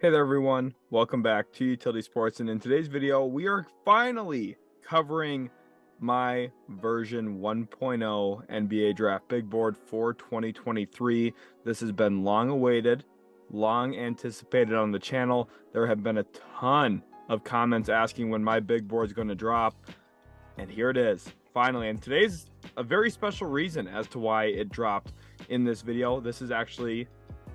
Hey there everyone, welcome back to Utility Sports, and in today's video we are finally covering my version 1.0 NBA draft big board for 2023. This has been long awaited, long anticipated on the channel. There have been a ton of comments asking when my big board is going to drop, and here it is finally. And today's a very special reason as to why it dropped in this video. This is actually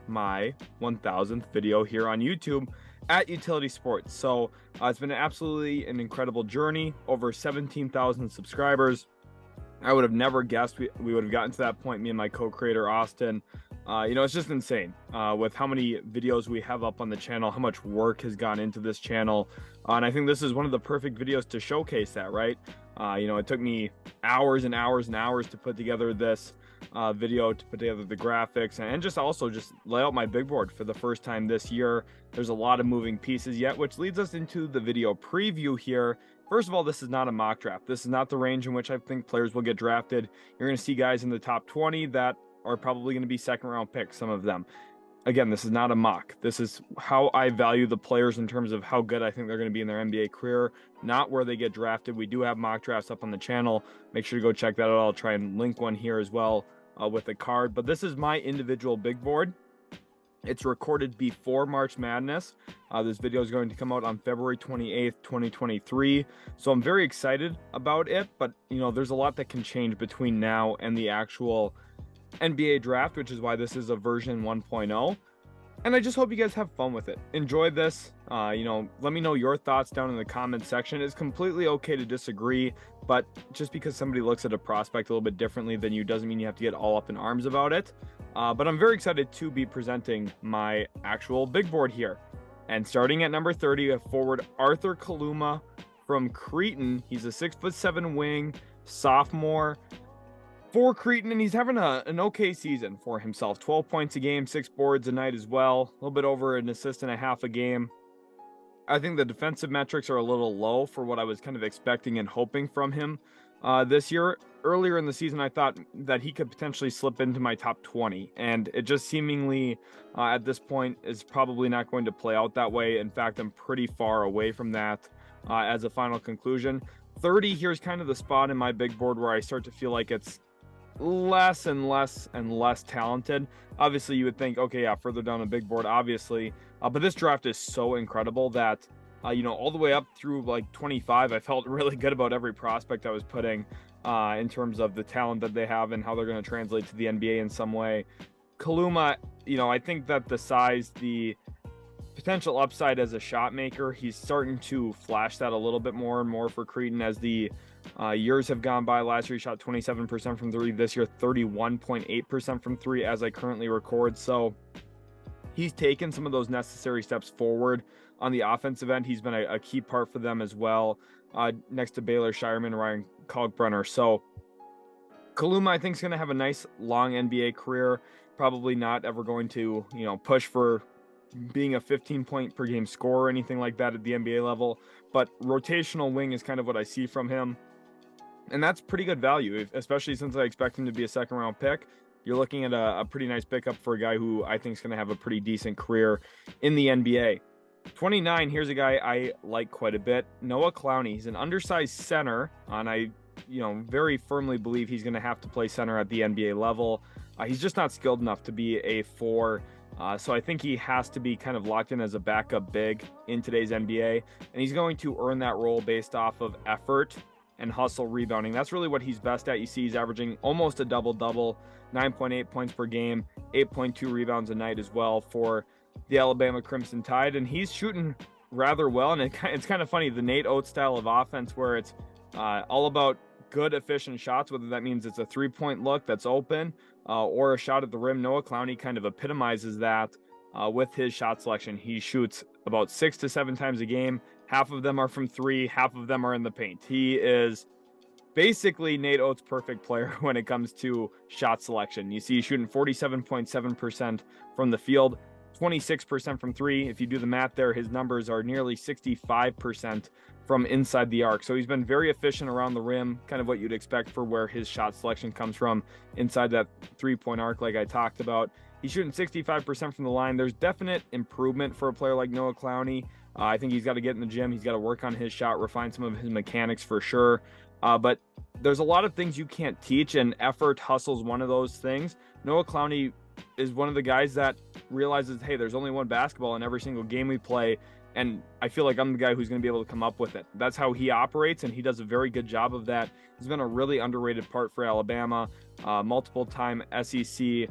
my 1000th video here on YouTube at Utility Sports. So it's been absolutely an incredible journey, over 17,000 subscribers. I would have never guessed we would have gotten to that point, me and my co-creator Austin. It's just insane with how many videos we have up on the channel, how much work has gone into this channel. And I think this is one of the perfect videos to showcase that, right? It took me hours and hours and hours to put together this video, to put together the graphics and just lay out my big board for the first time this year. There's a lot of moving pieces yet, which leads us into the video preview here. First of all, this is not a mock draft. This is not the range in which I think players will get drafted. You're going to see guys in the top 20 that are probably going to be second round picks, some of them. Again, this is not a mock. This is how I value the players in terms of how good I think they're going to be in their NBA career, not where they get drafted. We do have mock drafts up on the channel. Make sure to go check that out. I'll try and link one here as well with a card. But this is my individual big board. It's recorded before March Madness. This video is going to come out on February 28th, 2023. So I'm very excited about it. But, there's a lot that can change between now and the actual NBA draft, which is why this is a version 1.0. And I just hope you guys have fun with it. Enjoy this. Let me know your thoughts down in the comment section. It's completely okay to disagree, but just because somebody looks at a prospect a little bit differently than you doesn't mean you have to get all up in arms about it. But I'm very excited to be presenting my actual big board here. And starting at number 30, we have forward Arthur Kaluma from Creighton. He's a 6'7" wing, sophomore for Creighton, and he's having an okay season for himself. 12 points a game, 6 boards a night as well, a little bit over an assist and a half a game. I think the defensive metrics are a little low for what I was kind of expecting and hoping from him this year. Earlier in the season, I thought that he could potentially slip into my top 20, and it just seemingly at this point is probably not going to play out that way. In fact, I'm pretty far away from that as a final conclusion. 30, here's kind of the spot in my big board where I start to feel like it's less and less and less talented. Obviously you would think, okay, yeah, further down the big board, obviously, but this draft is so incredible that all the way up through like 25, I felt really good about every prospect I was putting in terms of the talent that they have and how they're going to translate to the NBA in some way. Kaluma, I think that the size, the potential upside as a shot maker, he's starting to flash that a little bit more and more for Creighton as the years have gone by. Last year he shot 27% from 3. This year 31.8% from 3 as I currently record. So he's taken some of those necessary steps forward on the offensive end. He's been a key part for them as well, next to Baylor, Shireman, Ryan Kalkbrenner. So Kaluma, I think, is going to have a nice long NBA career. Probably not ever going to push for being a 15-point per game scorer or anything like that at the NBA level, but rotational wing is kind of what I see from him, and that's pretty good value, especially since I expect him to be a second round pick. You're looking at a pretty nice pickup for a guy who I think is going to have a pretty decent career in the NBA. 29, here's a guy I like quite a bit, Noah Clowney. He's an undersized center, and I very firmly believe he's going to have to play center at the NBA level. He's just not skilled enough to be a 4. So I think he has to be kind of locked in as a backup big in today's NBA, and he's going to earn that role based off of effort and hustle rebounding. That's really what he's best at. You see he's averaging almost a double-double, 9.8 points per game, 8.2 rebounds a night as well for the Alabama Crimson Tide, and he's shooting rather well. And it's kind of funny, the Nate Oates style of offense where it's all about good, efficient shots, whether that means it's a 3-point look that's open or a shot at the rim. Noah Clowney kind of epitomizes that with his shot selection. He shoots about 6 to 7 times a game. Half of them are from 3, half of them are in the paint. He is basically Nate Oates' perfect player when it comes to shot selection. You see he's shooting 47.7% from the field, 26% from three. If you do the math there, his numbers are nearly 65% from inside the arc. So he's been very efficient around the rim, kind of what you'd expect for where his shot selection comes from inside that three-point arc like I talked about. He's shooting 65% from the line. There's definite improvement for a player like Noah Clowney. I think he's got to get in the gym. He's got to work on his shot, refine some of his mechanics for sure. But there's a lot of things you can't teach, and effort, hustle is one of those things. Noah Clowney is one of the guys that realizes, hey, there's only one basketball in every single game we play, and I feel like I'm the guy who's going to be able to come up with it. That's how he operates, and he does a very good job of that. He's been a really underrated part for Alabama, multiple-time SEC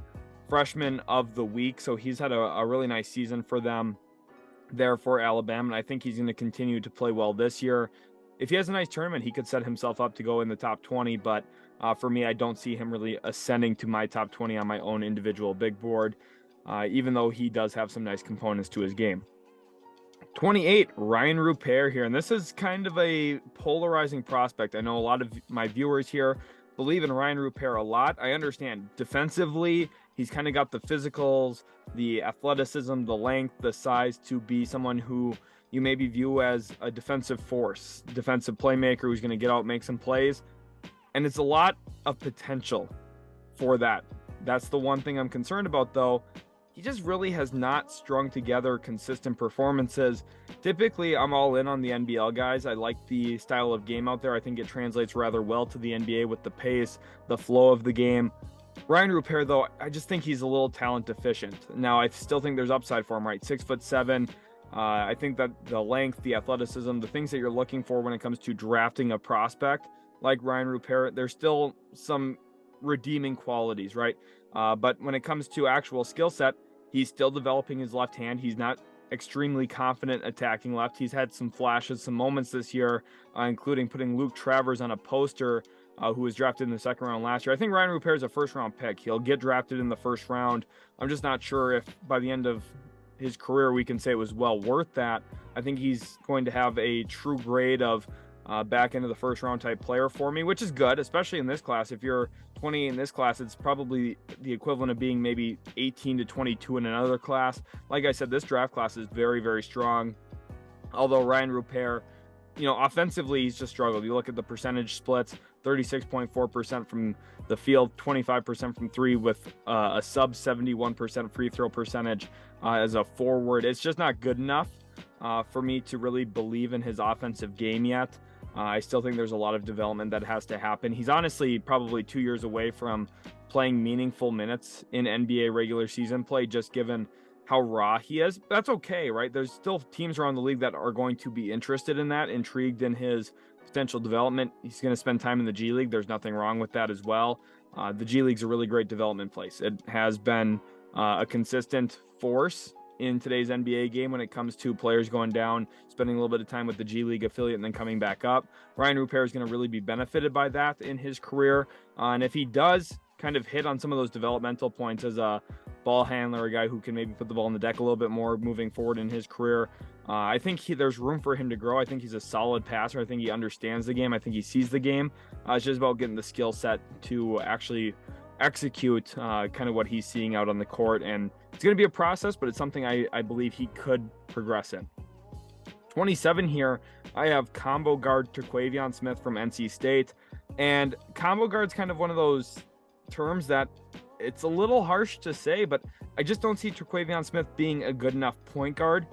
freshman of the week, so he's had a really nice season for them there for Alabama, and I think he's going to continue to play well this year. If he has a nice tournament, he could set himself up to go in the top 20, but for me, I don't see him really ascending to my top 20 on my own individual big board, even though he does have some nice components to his game. 28, Ryan Rupert here, and this is kind of a polarizing prospect. I know a lot of my viewers here believe in Ryan Rupert a lot. I understand defensively, he's kind of got the physicals, the athleticism, the length, the size to be someone who you maybe view as a defensive force, defensive playmaker who's going to get out, make some plays. And it's a lot of potential for that. That's the one thing I'm concerned about, though. He just really has not strung together consistent performances. Typically, I'm all in on the NBL guys. I like the style of game out there. I think it translates rather well to the NBA with the pace, the flow of the game. Ryan Rupert, though, I just think he's a little talent deficient. Now, I still think there's upside for him, right? 6'7". I think that the length, the athleticism, the things that you're looking for when it comes to drafting a prospect like Ryan Rupert, there's still some redeeming qualities, right? But when it comes to actual skill set, he's still developing his left hand. He's not extremely confident attacking left. He's had some flashes, some moments this year, including putting Luke Travers on a poster, who was drafted in the second round last year. I think Ryan Rupert is a first-round pick. He'll get drafted in the first round. I'm just not sure if by the end of his career we can say it was well worth that. I think he's going to have a true grade of back into the first round type player for me, which is good, especially in this class. If you're 20 in this class, it's probably the equivalent of being maybe 18 to 22 in another class. Like I said, this draft class is very, very strong. Although Ryan Rupert, offensively, he's just struggled. You look at the percentage splits, 36.4% from the field, 25% from three, with a sub 71% free throw percentage as a forward. It's just not good enough for me to really believe in his offensive game yet. I still think there's a lot of development that has to happen. He's honestly probably 2 years away from playing meaningful minutes in NBA regular season play, just given how raw he is. That's okay, right? There's still teams around the league that are going to be interested in that, intrigued in his potential development. He's going to spend time in the G League. There's nothing wrong with that as well. The G League's a really great development place. It has been a consistent force in today's NBA game when it comes to players going down, spending a little bit of time with the G League affiliate and then coming back up. Ryan Rupert is going to really be benefited by that in his career. And if he does kind of hit on some of those developmental points as a ball handler, a guy who can maybe put the ball on the deck a little bit more moving forward in his career, I think there's room for him to grow. I think he's a solid passer. I think he understands the game. I think he sees the game. It's just about getting the skill set to actually execute kind of what he's seeing out on the court. And it's going to be a process, but it's something I believe he could progress in. 27 here, I have combo guard Terquavion Smith from NC State. And combo guard's kind of one of those terms that it's a little harsh to say, but I just don't see Terquavion Smith being a good enough point guard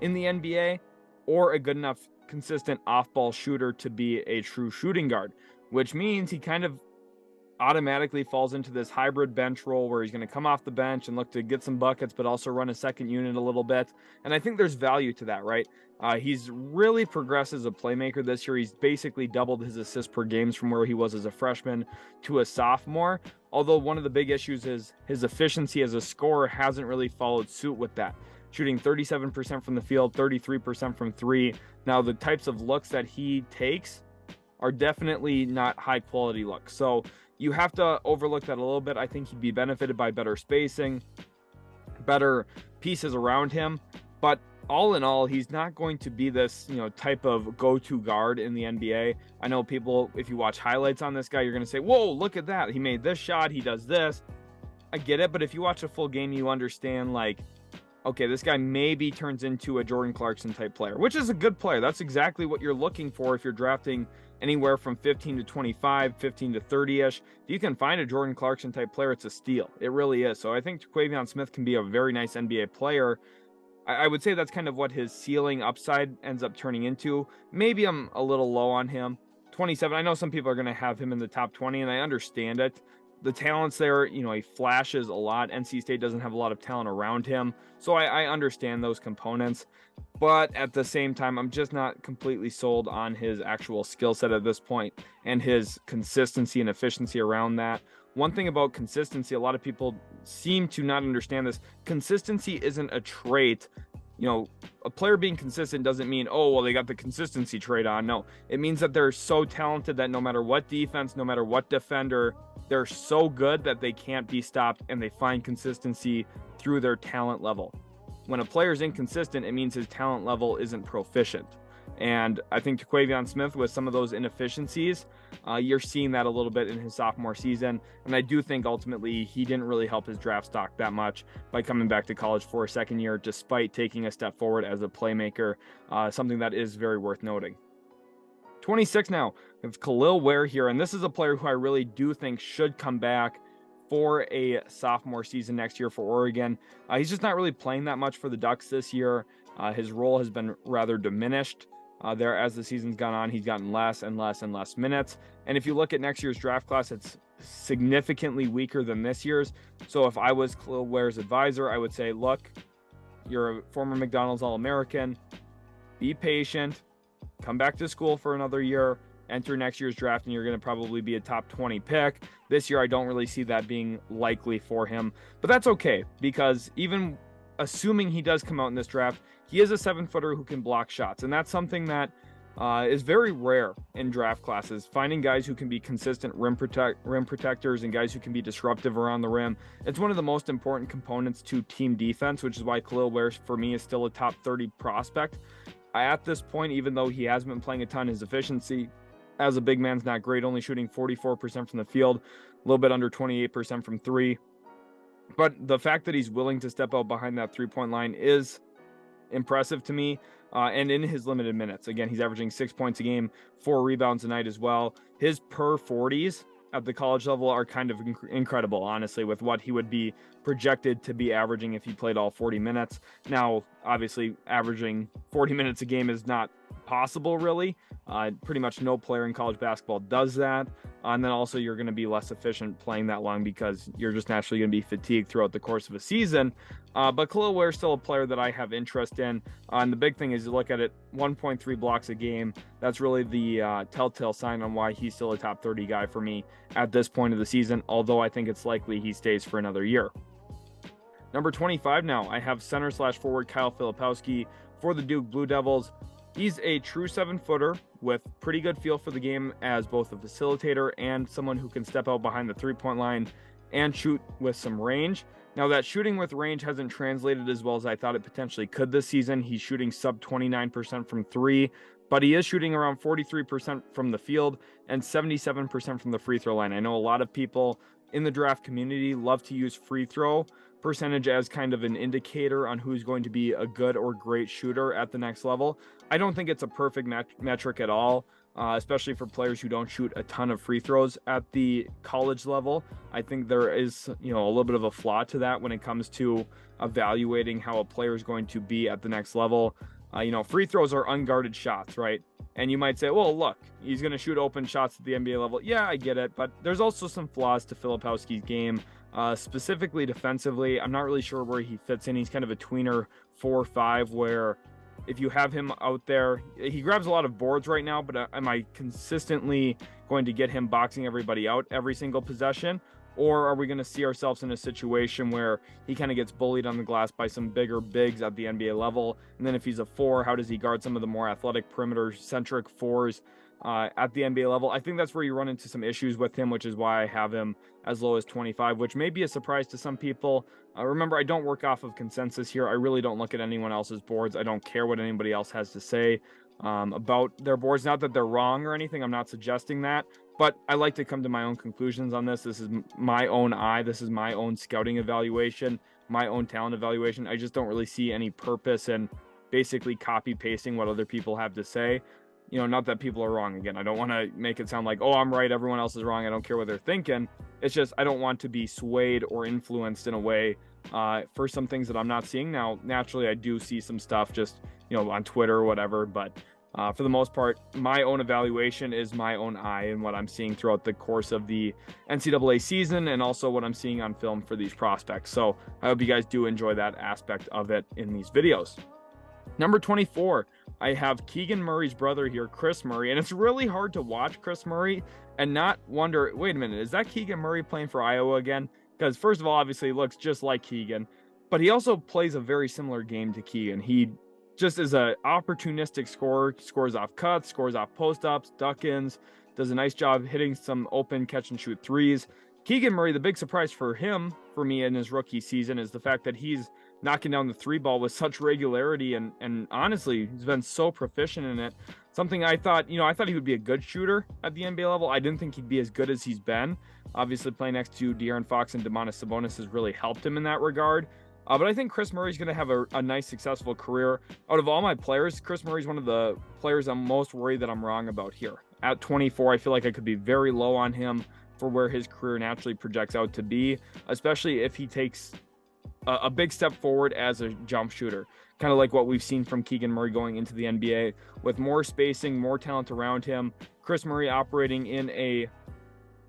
in the NBA or a good enough consistent off-ball shooter to be a true shooting guard, which means he kind of automatically falls into this hybrid bench role where he's going to come off the bench and look to get some buckets, but also run a second unit a little bit. And I think there's value to that, right? He's really progressed as a playmaker this year. He's basically doubled his assists per games from where he was as a freshman to a sophomore. Although one of the big issues is his efficiency as a scorer hasn't really followed suit with that. Shooting 37% from the field, 33% from three. Now, the types of looks that he takes are definitely not high quality looks. So you have to overlook that a little bit. I think he'd be benefited by better spacing, better pieces around him. But all in all, he's not going to be this, type of go-to guard in the NBA. I know people, if you watch highlights on this guy, you're going to say, whoa, look at that. He made this shot. He does this. I get it. But if you watch a full game, you understand, okay, this guy maybe turns into a Jordan Clarkson type player, which is a good player. That's exactly what you're looking for if you're drafting anywhere from 15 to 25, 15 to 30-ish. If you can find a Jordan Clarkson type player, it's a steal. It really is. So I think Terquavion Smith can be a very nice NBA player. I would say that's kind of what his ceiling upside ends up turning into. Maybe I'm a little low on him. 27, I know some people are going to have him in the top 20, and I understand it. The talent's there, you know, he flashes a lot. NC State doesn't have a lot of talent around him, so I understand those components. But at the same time, I'm just not completely sold on his actual skill set at this point and his consistency and efficiency around that. One thing about consistency, a lot of people seem to not understand this. Consistency isn't a trait. You know, a player being consistent doesn't mean, oh, well, they got the consistency trait on. No, it means that they're so talented that no matter what defense, no matter what defender, they're so good that they can't be stopped, and they find consistency through their talent level. When a player is inconsistent, it means his talent level isn't proficient. And I think Terquavion Smith, with some of those inefficiencies, you're seeing that a little bit in his sophomore season. And I do think ultimately he didn't really help his draft stock that much by coming back to college for a second year, despite taking a step forward as a playmaker, something that is very worth noting. 26 now, it's Kel'el Ware here. And this is a player who I really do think should come back for a sophomore season next year for Oregon. He's just not really playing that much for the Ducks this year. His role has been rather diminished. There as the season's gone on, he's gotten less and less and less minutes. And if you look at next year's draft class, it's significantly weaker than this year's. So if I was Kel'el Ware's advisor, I would say, look, you're a former McDonald's All-American. Be patient. Come back to school for another year. Enter next year's draft, and you're going to probably be a top 20 pick. This year, I don't really see that being likely for him. But that's okay, because even assuming he does come out in this draft, he is a 7-footer who can block shots. And that's something that is very rare in draft classes. Finding guys who can be consistent rim protectors and guys who can be disruptive around the rim. It's one of the most important components to team defense, which is why Kel'el Ware, for me, is still a top 30 prospect. At this point, even though he hasn't been playing a ton, his efficiency as a big man's not great, only shooting 44% from the field, a little bit under 28% from three. But the fact that he's willing to step out behind that three-point line is impressive to me. And in his limited minutes, again, he's averaging 6 points a game, 4 rebounds a night as well. His per 40s at the college level are kind of incredible, honestly, with what he would be projected to be averaging if he played all 40 minutes. Now, obviously, averaging 40 minutes a game is not possible, really. Pretty much no player in college basketball does that. And then also you're going to be less efficient playing that long because you're just naturally going to be fatigued throughout the course of a season. But Kel'el Ware is still a player that I have interest in. And the big thing is you look at it, 1.3 blocks a game. That's really the telltale sign on why he's still a top 30 guy for me at this point of the season, although I think it's likely he stays for another year. Number 25 now, I have center/forward Kyle Filipowski for the Duke Blue Devils. He's a true 7-footer with pretty good feel for the game as both a facilitator and someone who can step out behind the three-point line and shoot with some range. Now, that shooting with range hasn't translated as well as I thought it potentially could this season. He's shooting sub 29% from three, but he is shooting around 43% from the field and 77% from the free throw line. I know a lot of people in the draft community love to use free throw percentage as kind of an indicator on who's going to be a good or great shooter at the next level. I don't think it's a perfect metric at all, especially for players who don't shoot a ton of free throws at the college level. I think there is, a little bit of a flaw to that when it comes to evaluating how a player is going to be at the next level. Free throws are unguarded shots, right? And you might say, well, look, he's going to shoot open shots at the NBA level. Yeah, I get it. But there's also some flaws to Filipowski's game, specifically defensively. I'm not really sure where he fits in. He's kind of a tweener 4-5, where if you have him out there, he grabs a lot of boards right now, but am I consistently going to get him boxing everybody out every single possession? Or are we going to see ourselves in a situation where he kind of gets bullied on the glass by some bigger bigs at the NBA level? And then if he's a 4, how does he guard some of the more athletic perimeter-centric 4s at the NBA level? I think that's where you run into some issues with him, which is why I have him as low as 25, which may be a surprise to some people. Remember, I don't work off of consensus here. I really don't look at anyone else's boards. I don't care what anybody else has to say. about their boards. Not that they're wrong or anything. I'm not suggesting that, but I like to come to my own conclusions on this. This is my own eye. This is my own scouting evaluation, my own talent evaluation. I just don't really see any purpose in basically copy pasting what other people have to say. You know, not that people are wrong. Again, I don't want to make it sound like, oh, I'm right, everyone else is wrong, I don't care what they're thinking. It's just I don't want to be swayed or influenced in a way for some things that I'm not seeing. Now, naturally, I do see some stuff just, you know, on Twitter or whatever, but for the most part, my own evaluation is my own eye and what I'm seeing throughout the course of the NCAA season, and also what I'm seeing on film for these prospects. So I hope you guys do enjoy that aspect of it in these videos. Number 24, I have Keegan Murray's brother here, Kris Murray, and it's really hard to watch Kris Murray and not wonder, wait a minute, is that Keegan Murray playing for Iowa again? Because first of all, obviously he looks just like Keegan, but he also plays a very similar game to Keegan. He just is an opportunistic scorer, scores off cuts, scores off post-ups, duck-ins, does a nice job hitting some open catch-and-shoot threes. Keegan Murray, the big surprise for him, for me in his rookie season, is the fact that he's knocking down the three ball with such regularity, and honestly, he's been so proficient in it. Something I thought he would be a good shooter at the NBA level. I didn't think he'd be as good as he's been. Obviously, playing next to De'Aaron Fox and Domantas Sabonis has really helped him in that regard. But I think Kris Murray's going to have a nice, successful career. Out of all my players, Kris Murray's one of the players I'm most worried that I'm wrong about here. At 24, I feel like I could be very low on him for where his career naturally projects out to be, especially if he takes a big step forward as a jump shooter, kind of like what we've seen from Keegan Murray going into the NBA, with more spacing, more talent around him. Kris Murray operating in a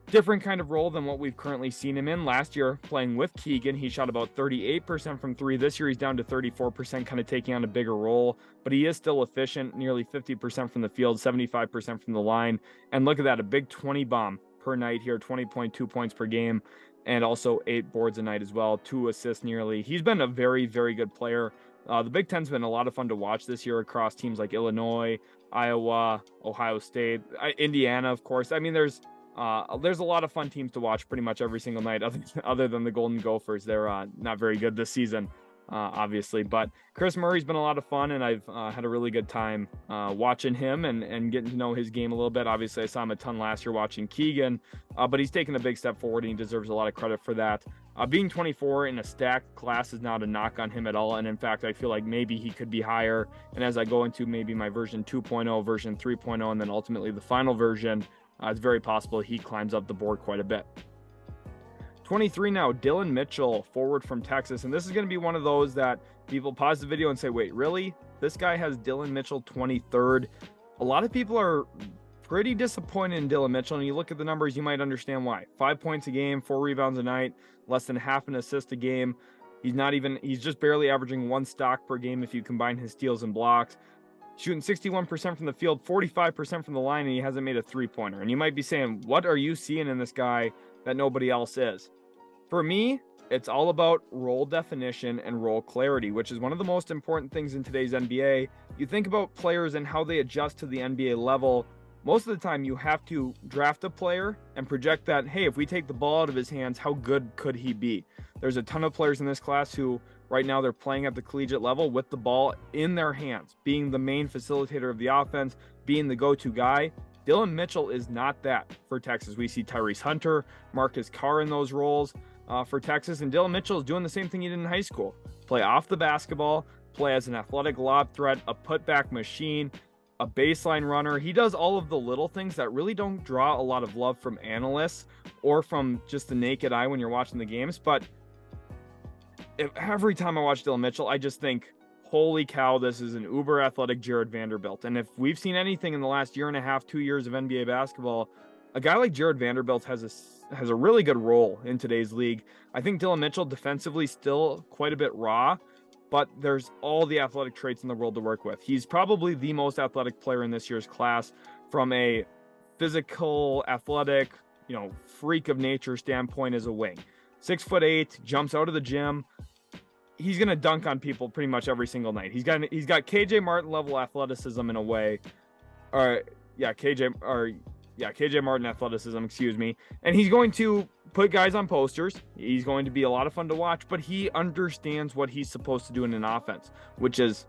different kind of role than what we've currently seen him in. Last year, playing with Keegan, he shot about 38% from three. This year, he's down to 34%, kind of taking on a bigger role, but he is still efficient, nearly 50% from the field, 75% from the line. And look at that, a big 20 bomb per night here, 20.2 points per game, and also 8 boards a night as well, 2 assists nearly. He's been a very, very good player. The Big Ten's been a lot of fun to watch this year across teams like Illinois, Iowa, Ohio State, Indiana, of course. I mean, there's a lot of fun teams to watch pretty much every single night, other than the Golden Gophers. They're not very good this season, obviously. But Kris Murray's been a lot of fun, and I've had a really good time watching him and getting to know his game a little bit. Obviously, I saw him a ton last year watching Keegan, but he's taken a big step forward, and he deserves a lot of credit for that. Being 24 in a stacked class is not a knock on him at all, and in fact, I feel like maybe he could be higher. And as I go into maybe my version 2.0, version 3.0, and then ultimately the final version, it's very possible he climbs up the board quite a bit. 23 now, Dillon Mitchell, forward from Texas. And this is going to be one of those that people pause the video and say, wait, really? This guy has Dillon Mitchell 23rd. A lot of people are pretty disappointed in Dillon Mitchell, and you look at the numbers, you might understand why. 5 points a game, 4 rebounds a night, less than half an assist a game. He's just barely averaging 1 stock per game if you combine his steals and blocks. Shooting 61% from the field, 45% from the line, and he hasn't made a three-pointer. And you might be saying, what are you seeing in this guy that nobody else is? For me, it's all about role definition and role clarity, which is one of the most important things in today's NBA. You think about players and how they adjust to the NBA level. Most of the time, you have to draft a player and project that, hey, if we take the ball out of his hands, how good could he be? There's a ton of players in this class who right now they're playing at the collegiate level with the ball in their hands, being the main facilitator of the offense, being the go-to guy. Dillon Mitchell is not that for Texas. We see Tyrese Hunter, Marcus Carr in those roles for Texas, and Dillon Mitchell is doing the same thing he did in high school. Play off the basketball, play as an athletic lob threat, a putback machine, a baseline runner. He does all of the little things that really don't draw a lot of love from analysts or from just the naked eye when you're watching the games. But every time I watch Dillon Mitchell, I just think, holy cow, this is an uber athletic Jared Vanderbilt. And if we've seen anything in the last year and a half, 2 years of NBA basketball, a guy like Jared Vanderbilt has a really good role in today's league. I think Dillon Mitchell defensively still quite a bit raw, but there's all the athletic traits in the world to work with. He's probably the most athletic player in this year's class from a physical, athletic, freak of nature standpoint as a wing. 6'8", jumps out of the gym. He's going to dunk on people pretty much every single night. He's got KJ Martin level athleticism in a way. KJ Martin athleticism, excuse me. And he's going to put guys on posters. He's going to be a lot of fun to watch, but he understands what he's supposed to do in an offense, which is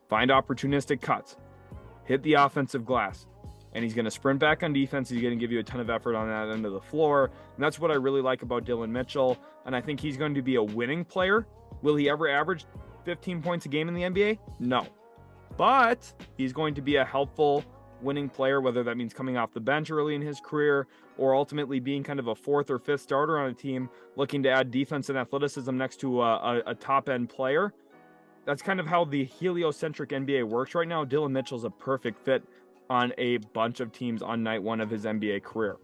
find opportunistic cuts, hit the offensive glass. And he's going to sprint back on defense. He's going to give you a ton of effort on that end of the floor. And that's what I really like about Dillon Mitchell. And I think he's going to be a winning player. Will he ever average 15 points a game in the NBA? No. But he's going to be a helpful winning player, whether that means coming off the bench early in his career or ultimately being kind of a fourth or fifth starter on a team looking to add defense and athleticism next to a top-end player. That's kind of how the heliocentric NBA works right now. Dillon Mitchell's a perfect fit on a bunch of teams on night one of his NBA career.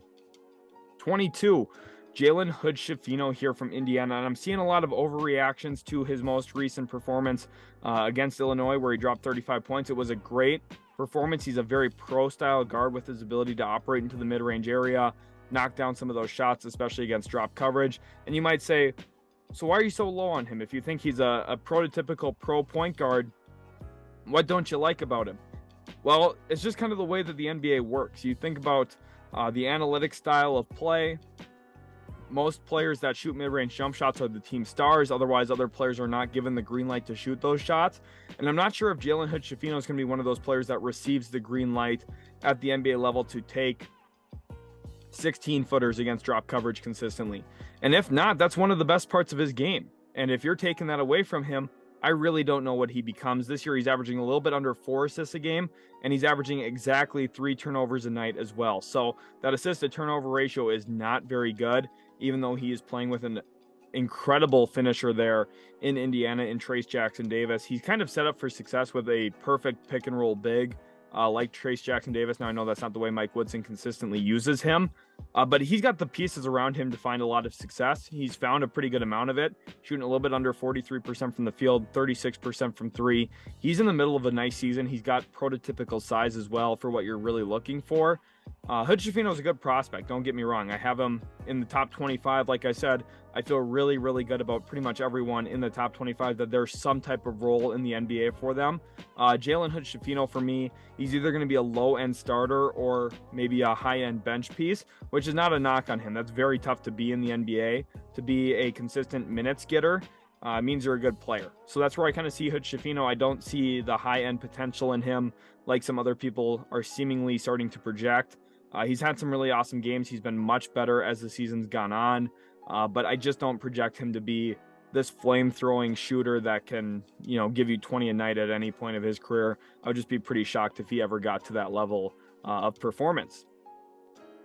22, Jalen Hood-Schifino here from Indiana, and I'm seeing a lot of overreactions to his most recent performance against Illinois, where he dropped 35 points. It was a great performance. He's a very pro-style guard with his ability to operate into the mid-range area, knock down some of those shots, especially against drop coverage. And you might say, so why are you so low on him? If you think he's a prototypical pro point guard, what don't you like about him? Well, it's just kind of the way that the NBA works. You think about the analytic style of play. Most players that shoot mid-range jump shots are the team stars. Otherwise, other players are not given the green light to shoot those shots. And I'm not sure if Jalen Hood-Schifino is going to be one of those players that receives the green light at the NBA level to take 16-footers against drop coverage consistently. And if not, that's one of the best parts of his game. And if you're taking that away from him, I really don't know what he becomes. This year, he's averaging a little bit under 4 assists a game, and he's averaging exactly 3 turnovers a night as well. So that assist-to-turnover ratio is not very good, even though he is playing with an incredible finisher there in Indiana in Trayce Jackson-Davis. He's kind of set up for success with a perfect pick-and-roll big like Trayce Jackson-Davis. Now, I know that's not the way Mike Woodson consistently uses him, but he's got the pieces around him to find a lot of success. He's found a pretty good amount of it, shooting a little bit under 43% from the field, 36% from 3. He's in the middle of a nice season. He's got prototypical size as well for what you're really looking for. Hood-Schifino is a good prospect, don't get me wrong. I have him in the top 25. Like I said, I feel really, really good about pretty much everyone in the top 25 that there's some type of role in the NBA for them. Jalen Hood-Schifino, for me, he's either going to be a low-end starter or maybe a high-end bench piece, which is not a knock on him. That's very tough to be in the NBA. To be a consistent minutes getter means you're a good player. So that's where I kind of see Hood-Schifino. I don't see the high-end potential in him like some other people are seemingly starting to project. He's had some really awesome games. He's been much better as the season's gone on, but I just don't project him to be this flame-throwing shooter that can, give you 20 a night at any point of his career. I would just be pretty shocked if he ever got to that level of performance.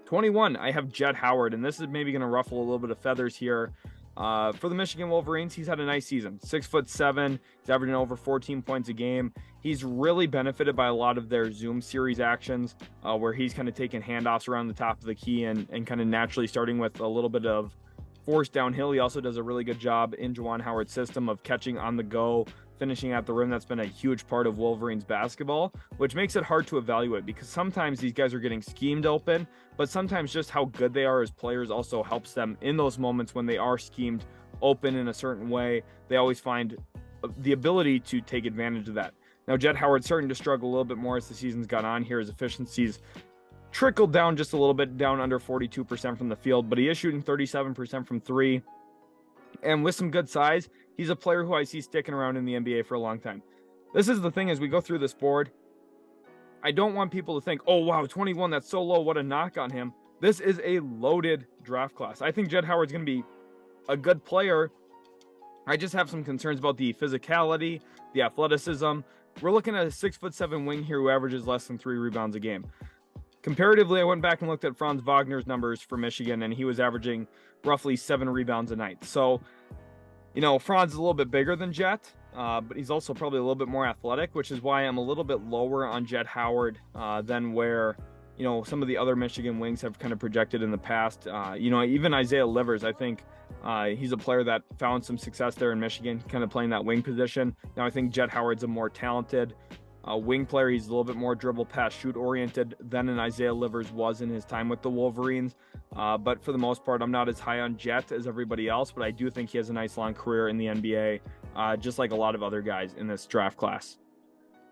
21, I have Jett Howard, and this is maybe going to ruffle a little bit of feathers here. For the Michigan Wolverines, he's had a nice season. 6'7", he's averaging over 14 points a game. He's really benefited by a lot of their Zoom series actions, where he's kind of taking handoffs around the top of the key and kind of naturally starting with a little bit of force downhill. He also does a really good job in Juwan Howard's system of catching on the go, finishing at the rim. That's been a huge part of Wolverines basketball, which makes it hard to evaluate because sometimes these guys are getting schemed open, but sometimes just how good they are as players also helps them in those moments when they are schemed open in a certain way. They always find the ability to take advantage of that. Now, Jett Howard's starting to struggle a little bit more as the season's gone on here. His efficiency's trickled down just a little bit, down under 42% from the field, but he is shooting 37% from 3. And with some good size, he's a player who I see sticking around in the NBA for a long time. This is the thing as we go through this board. I don't want people to think, oh, wow, 21, that's so low. What a knock on him. This is a loaded draft class. I think Jett Howard's going to be a good player. I just have some concerns about the physicality, the athleticism. We're looking at a 6'7" wing here who averages less than 3 rebounds a game. Comparatively, I went back and looked at Franz Wagner's numbers for Michigan, and he was averaging roughly 7 rebounds a night. So, Franz is a little bit bigger than Jett, but he's also probably a little bit more athletic, which is why I'm a little bit lower on Jett Howard than where, some of the other Michigan wings have kind of projected in the past. Even Isaiah Livers, I think he's a player that found some success there in Michigan, kind of playing that wing position. Now, I think Jett Howard's a more talented wing player. He's a little bit more dribble pass shoot oriented than an Isaiah Livers was in his time with the Wolverines. But for the most part, I'm not as high on Jett as everybody else, but I do think he has a nice long career in the NBA, just like a lot of other guys in this draft class.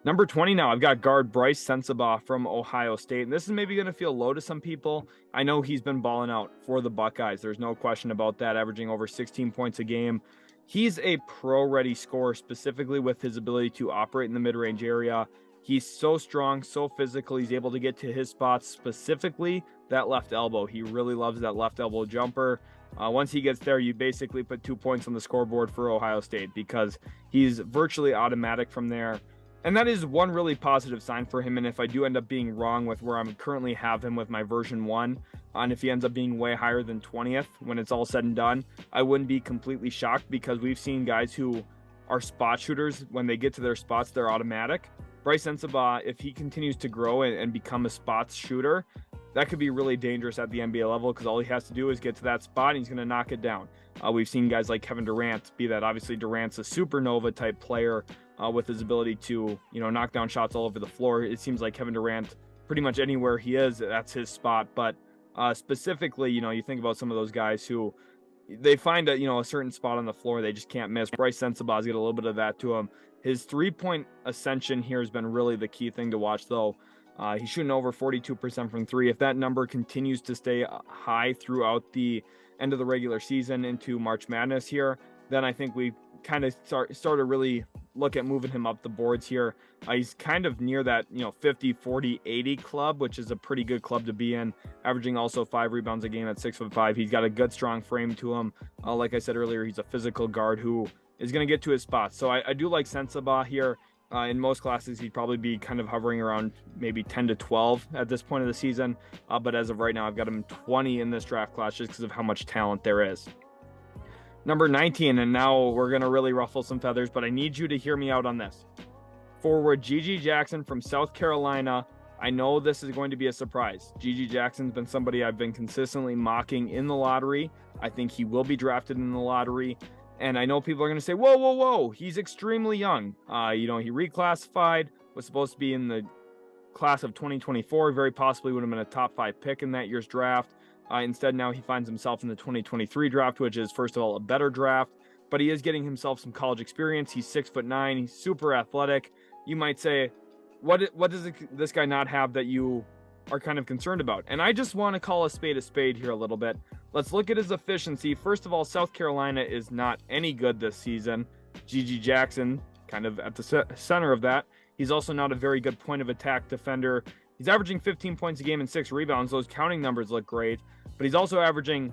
Number 20 now, I've got guard Brice Sensabaugh from Ohio State. And this is maybe going to feel low to some people. I know he's been balling out for the Buckeyes. There's no question about that, averaging over 16 points a game. He's a pro-ready scorer, specifically with his ability to operate in the mid-range area, He's so strong, so physical. He's able to get to his spots, specifically that left elbow. He really loves that left elbow jumper. Once he gets there, you basically put 2 points on the scoreboard for Ohio State because he's virtually automatic from there. And that is one really positive sign for him. And if I do end up being wrong with where I'm currently have him with my version 1, and if he ends up being way higher than 20th when it's all said and done, I wouldn't be completely shocked, because we've seen guys who are spot shooters, when they get to their spots, they're automatic. Brice Sensabaugh, if he continues to grow and become a spots shooter, that could be really dangerous at the NBA level, because all he has to do is get to that spot and he's going to knock it down. We've seen guys like Kevin Durant be that. Obviously, Durant's a supernova type player with his ability to, knock down shots all over the floor. It seems like Kevin Durant, pretty much anywhere he is, that's his spot. But specifically, you think about some of those guys who they find a certain spot on the floor they just can't miss. Brice Sensabaugh's got a little bit of that to him. His 3-point ascension here has been really the key thing to watch, though. He's shooting over 42% from 3. If that number continues to stay high throughout the end of the regular season into March Madness here, then I think we kind of start to really look at moving him up the boards here. He's kind of near that 50, 40, 80 club, which is a pretty good club to be in, averaging also 5 rebounds a game at 6'5". He's got a good strong frame to him. Like I said earlier, he's a physical guard who is going to get to his spots. So I do like Sensabaugh here. In most classes, he'd probably be kind of hovering around maybe 10 to 12 at this point of the season. But as of right now, I've got him 20 in this draft class just because of how much talent there is. Number 19, and now we're going to really ruffle some feathers, but I need you to hear me out on this. Forward GG Jackson from South Carolina. I know this is going to be a surprise. GG Jackson's been somebody I've been consistently mocking in the lottery. I think he will be drafted in the lottery. And I know people are going to say, whoa, he's extremely young. He reclassified, was supposed to be in the class of 2024, very possibly would have been a top 5 pick in that year's draft. Instead, now he finds himself in the 2023 draft, which is, first of all, a better draft, but he is getting himself some college experience. He's 6'9", he's super athletic. You might say, what does this guy not have that you are kind of concerned about? And I just want to call a spade here a little bit. Let's look at his efficiency. First of all, South Carolina is not any good this season. GG Jackson, kind of at the center of that. He's also not a very good point of attack defender. He's averaging 15 points a game and 6 rebounds. Those counting numbers look great, but he's also averaging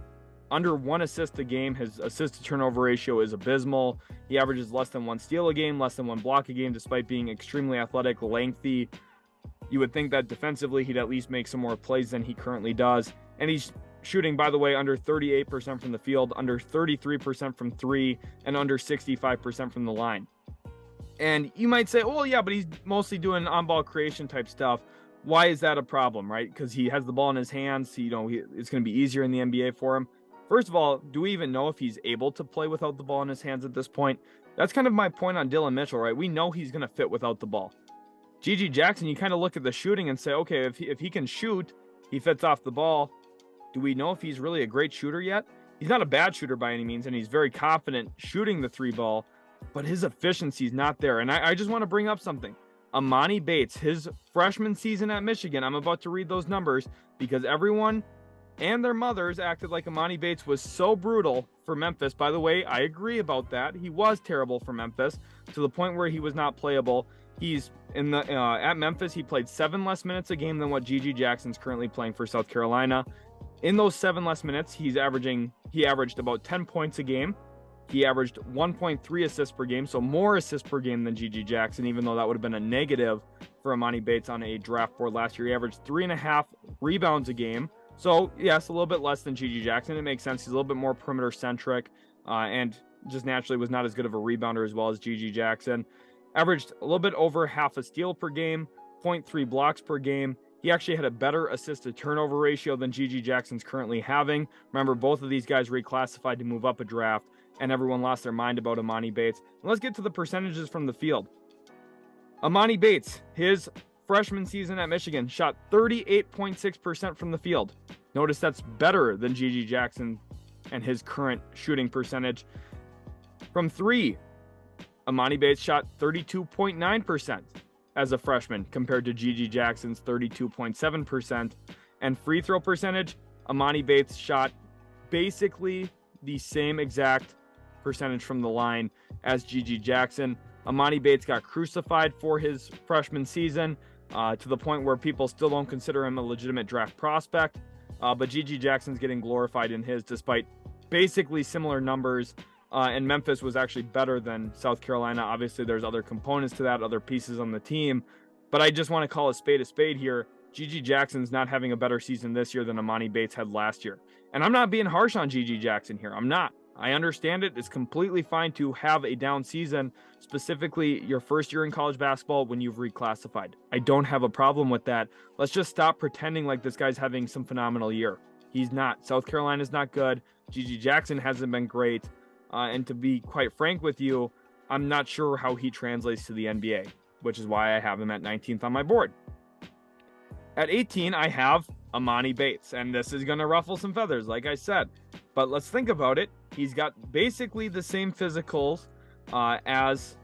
under 1 assist a game. His assist to turnover ratio is abysmal. He averages less than 1 steal a game, less than 1 block a game, despite being extremely athletic, lengthy. You would think that defensively he'd at least make some more plays than he currently does. And he's shooting, by the way, under 38% from the field, under 33% from 3, and under 65% from the line. And you might say, oh yeah, but he's mostly doing on-ball creation type stuff. Why is that a problem, right? Because he has the ball in his hands. It's going to be easier in the NBA for him. First of all, do we even know if he's able to play without the ball in his hands at this point? That's kind of my point on Dillon Mitchell, right? We know he's going to fit without the ball. GG Jackson, you kind of look at the shooting and say, okay, if he can shoot, he fits off the ball. Do we know if he's really a great shooter yet? He's not a bad shooter by any means, and he's very confident shooting the 3 ball, but his efficiency is not there. And I just want to bring up something. Emoni Bates, his freshman season at Michigan, I'm about to read those numbers because everyone and their mothers acted like Emoni Bates was so brutal for Memphis. By the way, I agree about that. He was terrible for Memphis to the point where he was not playable. He's in the at Memphis, he played 7 less minutes a game than what GG Jackson's currently playing for South Carolina. In those 7 less minutes, he averaged about 10 points a game. He averaged 1.3 assists per game, so more assists per game than GG Jackson, even though that would have been a negative for Emoni Bates on a draft board last year. He averaged 3.5 rebounds a game. So, yes, a little bit less than GG Jackson. It makes sense. He's a little bit more perimeter-centric and just naturally was not as good of a rebounder as well as GG Jackson. Averaged a little bit over half a steal per game, 0.3 blocks per game. He actually had a better assist-to-turnover ratio than GG Jackson's currently having. Remember, both of these guys reclassified to move up a draft, and everyone lost their mind about Emoni Bates. And let's get to the percentages from the field. Emoni Bates, his freshman season at Michigan, shot 38.6% from the field. Notice that's better than GG Jackson and his current shooting percentage. From 3, Emoni Bates shot 32.9% as a freshman compared to GG Jackson's 32.7%. And free throw percentage, Emoni Bates shot basically the same exact percentage from the line as GG Jackson. Emoni Bates got crucified for his freshman season to the point where people still don't consider him a legitimate draft prospect. But GG Jackson's getting glorified in his, despite basically similar numbers. And Memphis was actually better than South Carolina. Obviously, there's other components to that, other pieces on the team. But I just want to call a spade here. GG Jackson's not having a better season this year than Emoni Bates had last year. And I'm not being harsh on GG Jackson here. I'm not. I understand it. It's completely fine to have a down season, specifically your first year in college basketball when you've reclassified. I don't have a problem with that. Let's just stop pretending like this guy's having some phenomenal year. He's not. South Carolina's not good. GG Jackson hasn't been great. And to be quite frank with you, I'm not sure how he translates to the NBA, which is why I have him at 19th on my board. At 18, I have Emoni Bates, and this is going to ruffle some feathers, like I said. But let's think about it. He's got basically the same physicals as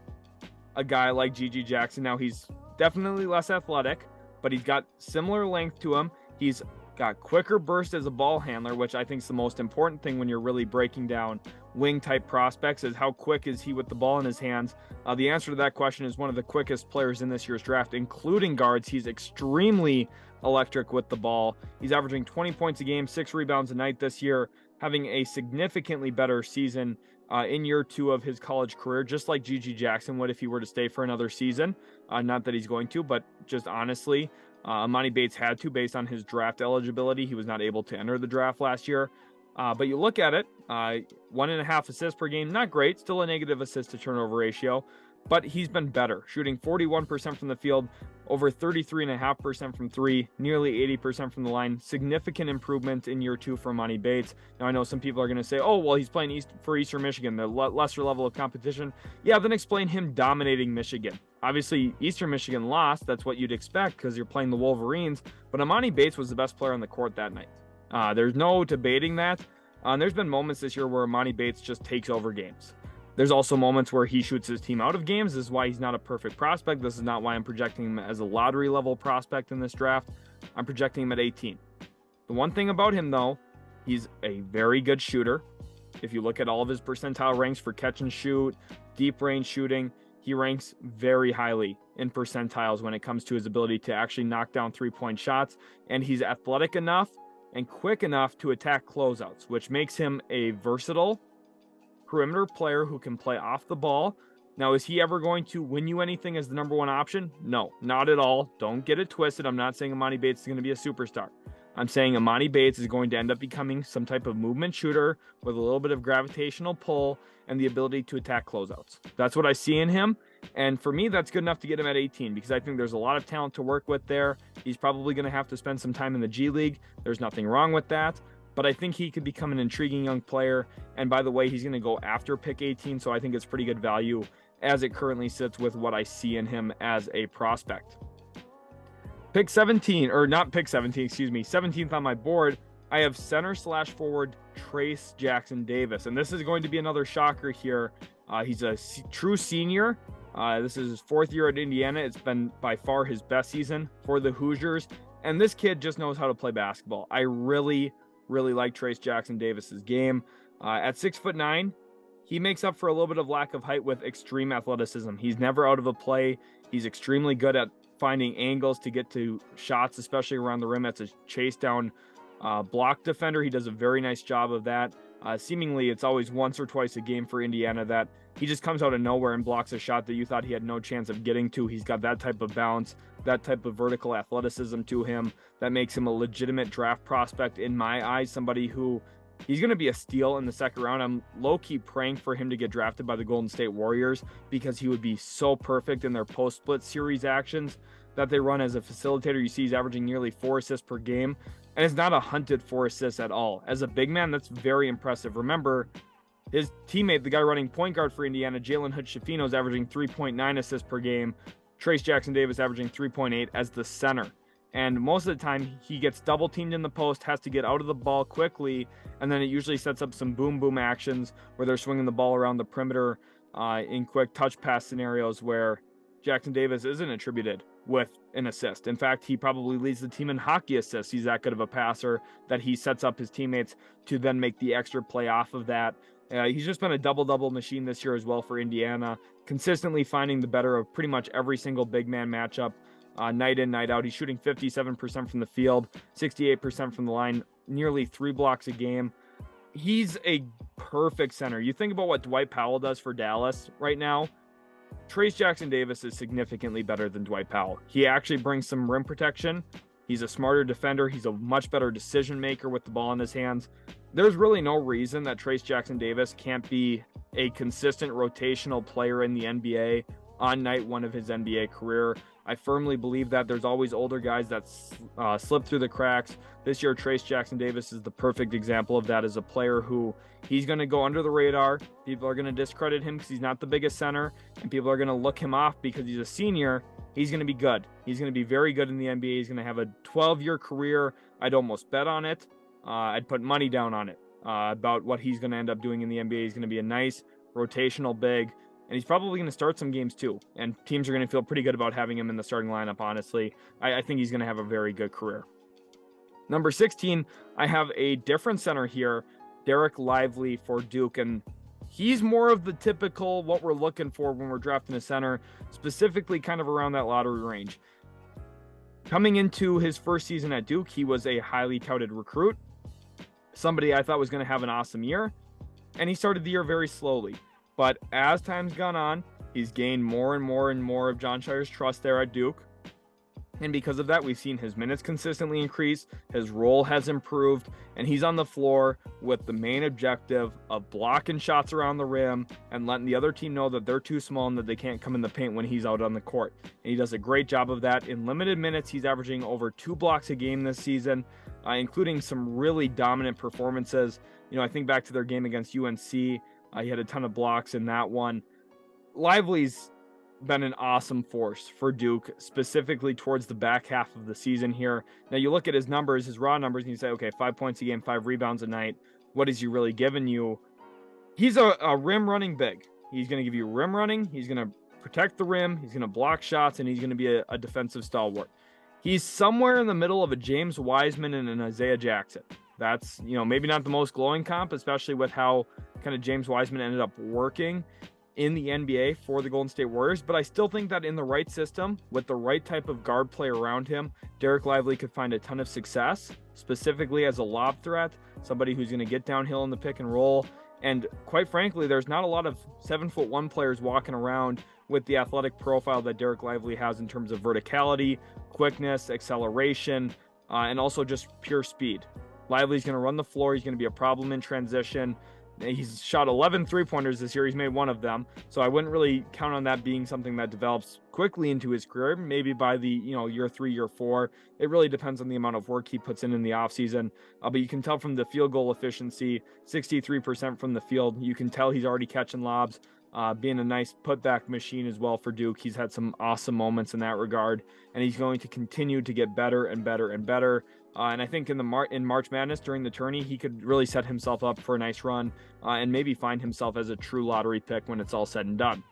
a guy like GG Jackson. Now, he's definitely less athletic, but he's got similar length to him. He's got quicker burst as a ball handler, which I think is the most important thing when you're really breaking down wing-type prospects, is how quick is he with the ball in his hands. The answer to that question is one of the quickest players in this year's draft, including guards. He's extremely electric with the ball. He's averaging 20 points a game, 6 rebounds a night this year, having a significantly better season in year 2 of his college career, just like GG Jackson would if he were to stay for another season. Not that he's going to, but just honestly, Emoni Bates had to, based on his draft eligibility. He was not able to enter the draft last year. But you look at it, 1.5 assists per game, not great, still a negative assist to turnover ratio, but he's been better, shooting 41% from the field, over 33.5% from 3, nearly 80% from the line. Significant improvement in year 2 for Emoni Bates. Now, I know some people are going to say, oh, well, he's playing for Eastern Michigan, the lesser level of competition. Yeah, then explain him dominating Michigan. Obviously, Eastern Michigan lost. That's what you'd expect because you're playing the Wolverines. But Emoni Bates was the best player on the court that night. There's no debating that. There's been moments this year where Emoni Bates just takes over games. There's also moments where he shoots his team out of games. This is why he's not a perfect prospect. This is not why I'm projecting him as a lottery level prospect in this draft. I'm projecting him at 18. The one thing about him, though, he's a very good shooter. If you look at all of his percentile ranks for catch and shoot, deep range shooting, he ranks very highly in percentiles when it comes to his ability to actually knock down 3-point shots. And he's athletic enough and quick enough to attack closeouts, which makes him a versatile perimeter player who can play off the ball. Now, is he ever going to win you anything as the number 1 option? No, not at all. Don't get it twisted. I'm not saying Emoni Bates is going to be a superstar. I'm saying Emoni Bates is going to end up becoming some type of movement shooter with a little bit of gravitational pull and the ability to attack closeouts. That's what I see in him. And for me, that's good enough to get him at 18 because I think there's a lot of talent to work with there. He's probably going to have to spend some time in the G League. There's nothing wrong with that. But I think he could become an intriguing young player. And by the way, he's going to go after pick 18. So I think it's pretty good value as it currently sits with what I see in him as a prospect. Pick 17, or not pick 17, excuse me, 17th on my board, I have center/forward Trayce Jackson Davis. And this is going to be another shocker here. He's a true senior. This is his 4th year at Indiana. It's been by far his best season for the Hoosiers. And this kid just knows how to play basketball. I really like Trayce Jackson Davis's game. At 6'9", he makes up for a little bit of lack of height with extreme athleticism. He's never out of a play. He's extremely good at finding angles to get to shots, especially around the rim. That's a chase down block defender. He does a very nice job of that. Seemingly, it's always once or twice a game for Indiana that he just comes out of nowhere and blocks a shot that you thought he had no chance of getting to. He's got that type of bounce, that type of vertical athleticism to him that makes him a legitimate draft prospect in my eyes, somebody who he's going to be a steal in the second round. I'm low-key praying for him to get drafted by the Golden State Warriors because he would be so perfect in their post-split series actions that they run as a facilitator. You see he's averaging nearly 4 assists per game, and it's not a hunted 4 assists at all. As a big man, that's very impressive. Remember, his teammate, the guy running point guard for Indiana, Jalen Hood-Schifino, is averaging 3.9 assists per game. Trayce Jackson Davis averaging 3.8 as the center. And most of the time, he gets double teamed in the post, has to get out of the ball quickly, and then it usually sets up some boom actions where they're swinging the ball around the perimeter in quick touch pass scenarios where Jackson Davis isn't attributed with an assist. In fact, he probably leads the team in hockey assists. He's that good of a passer that he sets up his teammates to then make the extra play off of that. He's just been a double-double machine this year as well for Indiana, consistently finding the better of pretty much every single big man matchup, night in, night out. He's shooting 57% from the field, 68% from the line, nearly 3 blocks a game. He's a perfect center. You think about what Dwight Powell does for Dallas right now. Trayce Jackson-Davis is significantly better than Dwight Powell. He actually brings some rim protection. He's a smarter defender. He's a much better decision maker with the ball in his hands. There's really no reason that Trayce Jackson-Davis can't be a consistent rotational player in the NBA on night one of his NBA career. I firmly believe that. There's always older guys that slip through the cracks. This year, Trayce Jackson-Davis is the perfect example of that as a player who he's going to go under the radar. People are going to discredit him because he's not the biggest center, and people are going to look him off because he's a senior. He's going to be good. He's going to be very good in the NBA. He's going to have a 12-year career. I'd almost bet on it. I'd put money down on it about what he's going to end up doing in the NBA. He's going to be a nice rotational big, and he's probably going to start some games too. And teams are going to feel pretty good about having him in the starting lineup, honestly. I think he's going to have a very good career. Number 16, I have a different center here, Dereck Lively for Duke, and he's more of the typical what we're looking for when we're drafting a center, specifically kind of around that lottery range. Coming into his first season at Duke, he was a highly touted recruit, somebody I thought was going to have an awesome year, and he started the year very slowly. But as time's gone on, he's gained more and more of Jon Scheyer's trust there at Duke. And because of that, we've seen his minutes consistently increase, his role has improved, and he's on the floor with the main objective of blocking shots around the rim and letting the other team know that they're too small and that they can't come in the paint when he's out on the court. And he does a great job of that. In limited minutes, he's averaging over 2 blocks a game this season, including some really dominant performances. You know, I think back to their game against UNC. He had a ton of blocks in that one. Lively's been an awesome force for Duke, specifically towards the back half of the season here. Now you look at his numbers, his raw numbers, and you say, okay, 5 points a game, 5 rebounds a night. What is he really giving you? He's a rim running big. He's going to give you rim running. He's going to protect the rim. He's going to block shots, and he's going to be a defensive stalwart. He's somewhere in the middle of a James Wiseman and an Isaiah Jackson. That's, you know, maybe not the most glowing comp, especially with how kind of James Wiseman ended up working in the NBA for the Golden State Warriors, but I still think that in the right system, with the right type of guard play around him, Dereck Lively could find a ton of success, specifically as a lob threat, somebody who's going to get downhill in the pick and roll. And quite frankly, there's not a lot of 7'1" players walking around with the athletic profile that Dereck Lively has in terms of verticality, quickness, acceleration, and also just pure speed. Lively's going to run the floor. He's going to be a problem in transition. He's shot 11 3-pointers this year. He's made one of them. So I wouldn't really count on that being something that develops quickly into his career. Maybe by the, year 3, year 4. It really depends on the amount of work he puts in the offseason. But you can tell from the field goal efficiency, 63% from the field. You can tell he's already catching lobs, being a nice putback machine as well for Duke. He's had some awesome moments in that regard, and he's going to continue to get better and better and better. And I think in March Madness during the tourney, he could really set himself up for a nice run and maybe find himself as a true lottery pick when it's all said and done.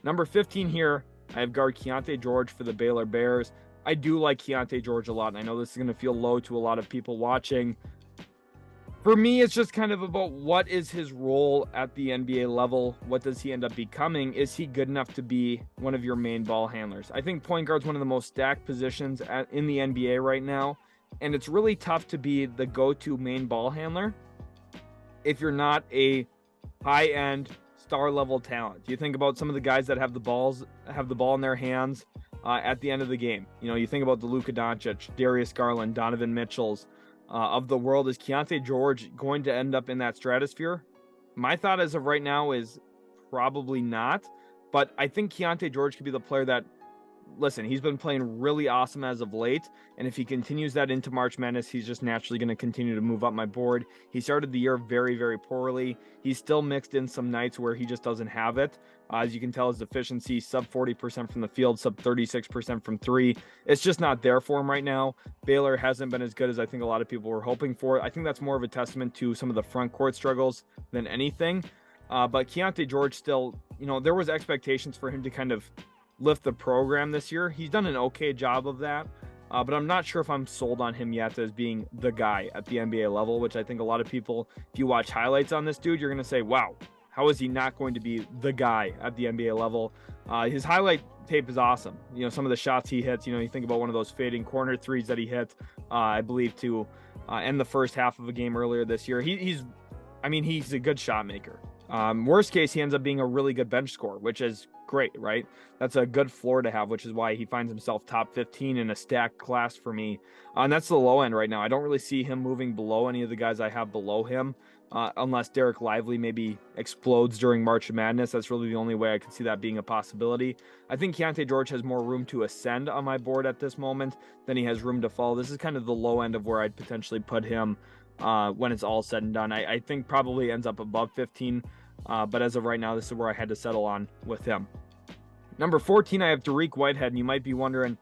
Number 15 here, I have guard Keyonte George for the Baylor Bears. I do like Keyonte George a lot, and I know this is going to feel low to a lot of people watching. For me, it's just kind of about what is his role at the NBA level? What does he end up becoming? Is he good enough to be one of your main ball handlers? I think point guard's one of the most stacked positions in the NBA right now, and it's really tough to be the go-to main ball handler if you're not a high-end star-level talent. You think about some of the guys that have the ball in their hands at the end of the game. You think about the Luka Doncic, Darius Garland, Donovan Mitchells of the world. Is Keyonte George going to end up in that stratosphere? My thought as of right now is probably not, but I think Keyonte George could be the player that, listen, he's been playing really awesome as of late, and if he continues that into March Madness, he's just naturally going to continue to move up my board. He started the year very, very poorly. He's still mixed in some nights where he just doesn't have it. As you can tell, his efficiency, sub 40% from the field, sub 36% from 3. It's just not there for him right now. Baylor hasn't been as good as I think a lot of people were hoping for. I think that's more of a testament to some of the front court struggles than anything. But Keyonte George still, there was expectations for him to kind of lift the program this year. He's done an okay job of that. but I'm not sure if I'm sold on him yet as being the guy at the NBA level, which I think a lot of people, if you watch highlights on this dude, you're going to say, wow, how is he not going to be the guy at the NBA level? His highlight tape is awesome. Some of the shots he hits, you think about one of those fading corner threes that he hit, I believe, to end the first half of a game earlier this year. He's a good shot maker. Worst case, he ends up being a really good bench scorer, which is great, right? That's a good floor to have, which is why he finds himself top 15 in a stacked class for me. And that's the low end right now. I don't really see him moving below any of the guys I have below him, unless Dereck Lively maybe explodes during March Madness. That's really the only way I can see that being a possibility. I think Keyonte George has more room to ascend on my board at this moment than he has room to fall. This is kind of the low end of where I'd potentially put him when it's all said and done. I think probably ends up above 15, but as of right now, this is where I had to settle on with him. Number 14, I have Dariq Whitehead, and you might be wondering,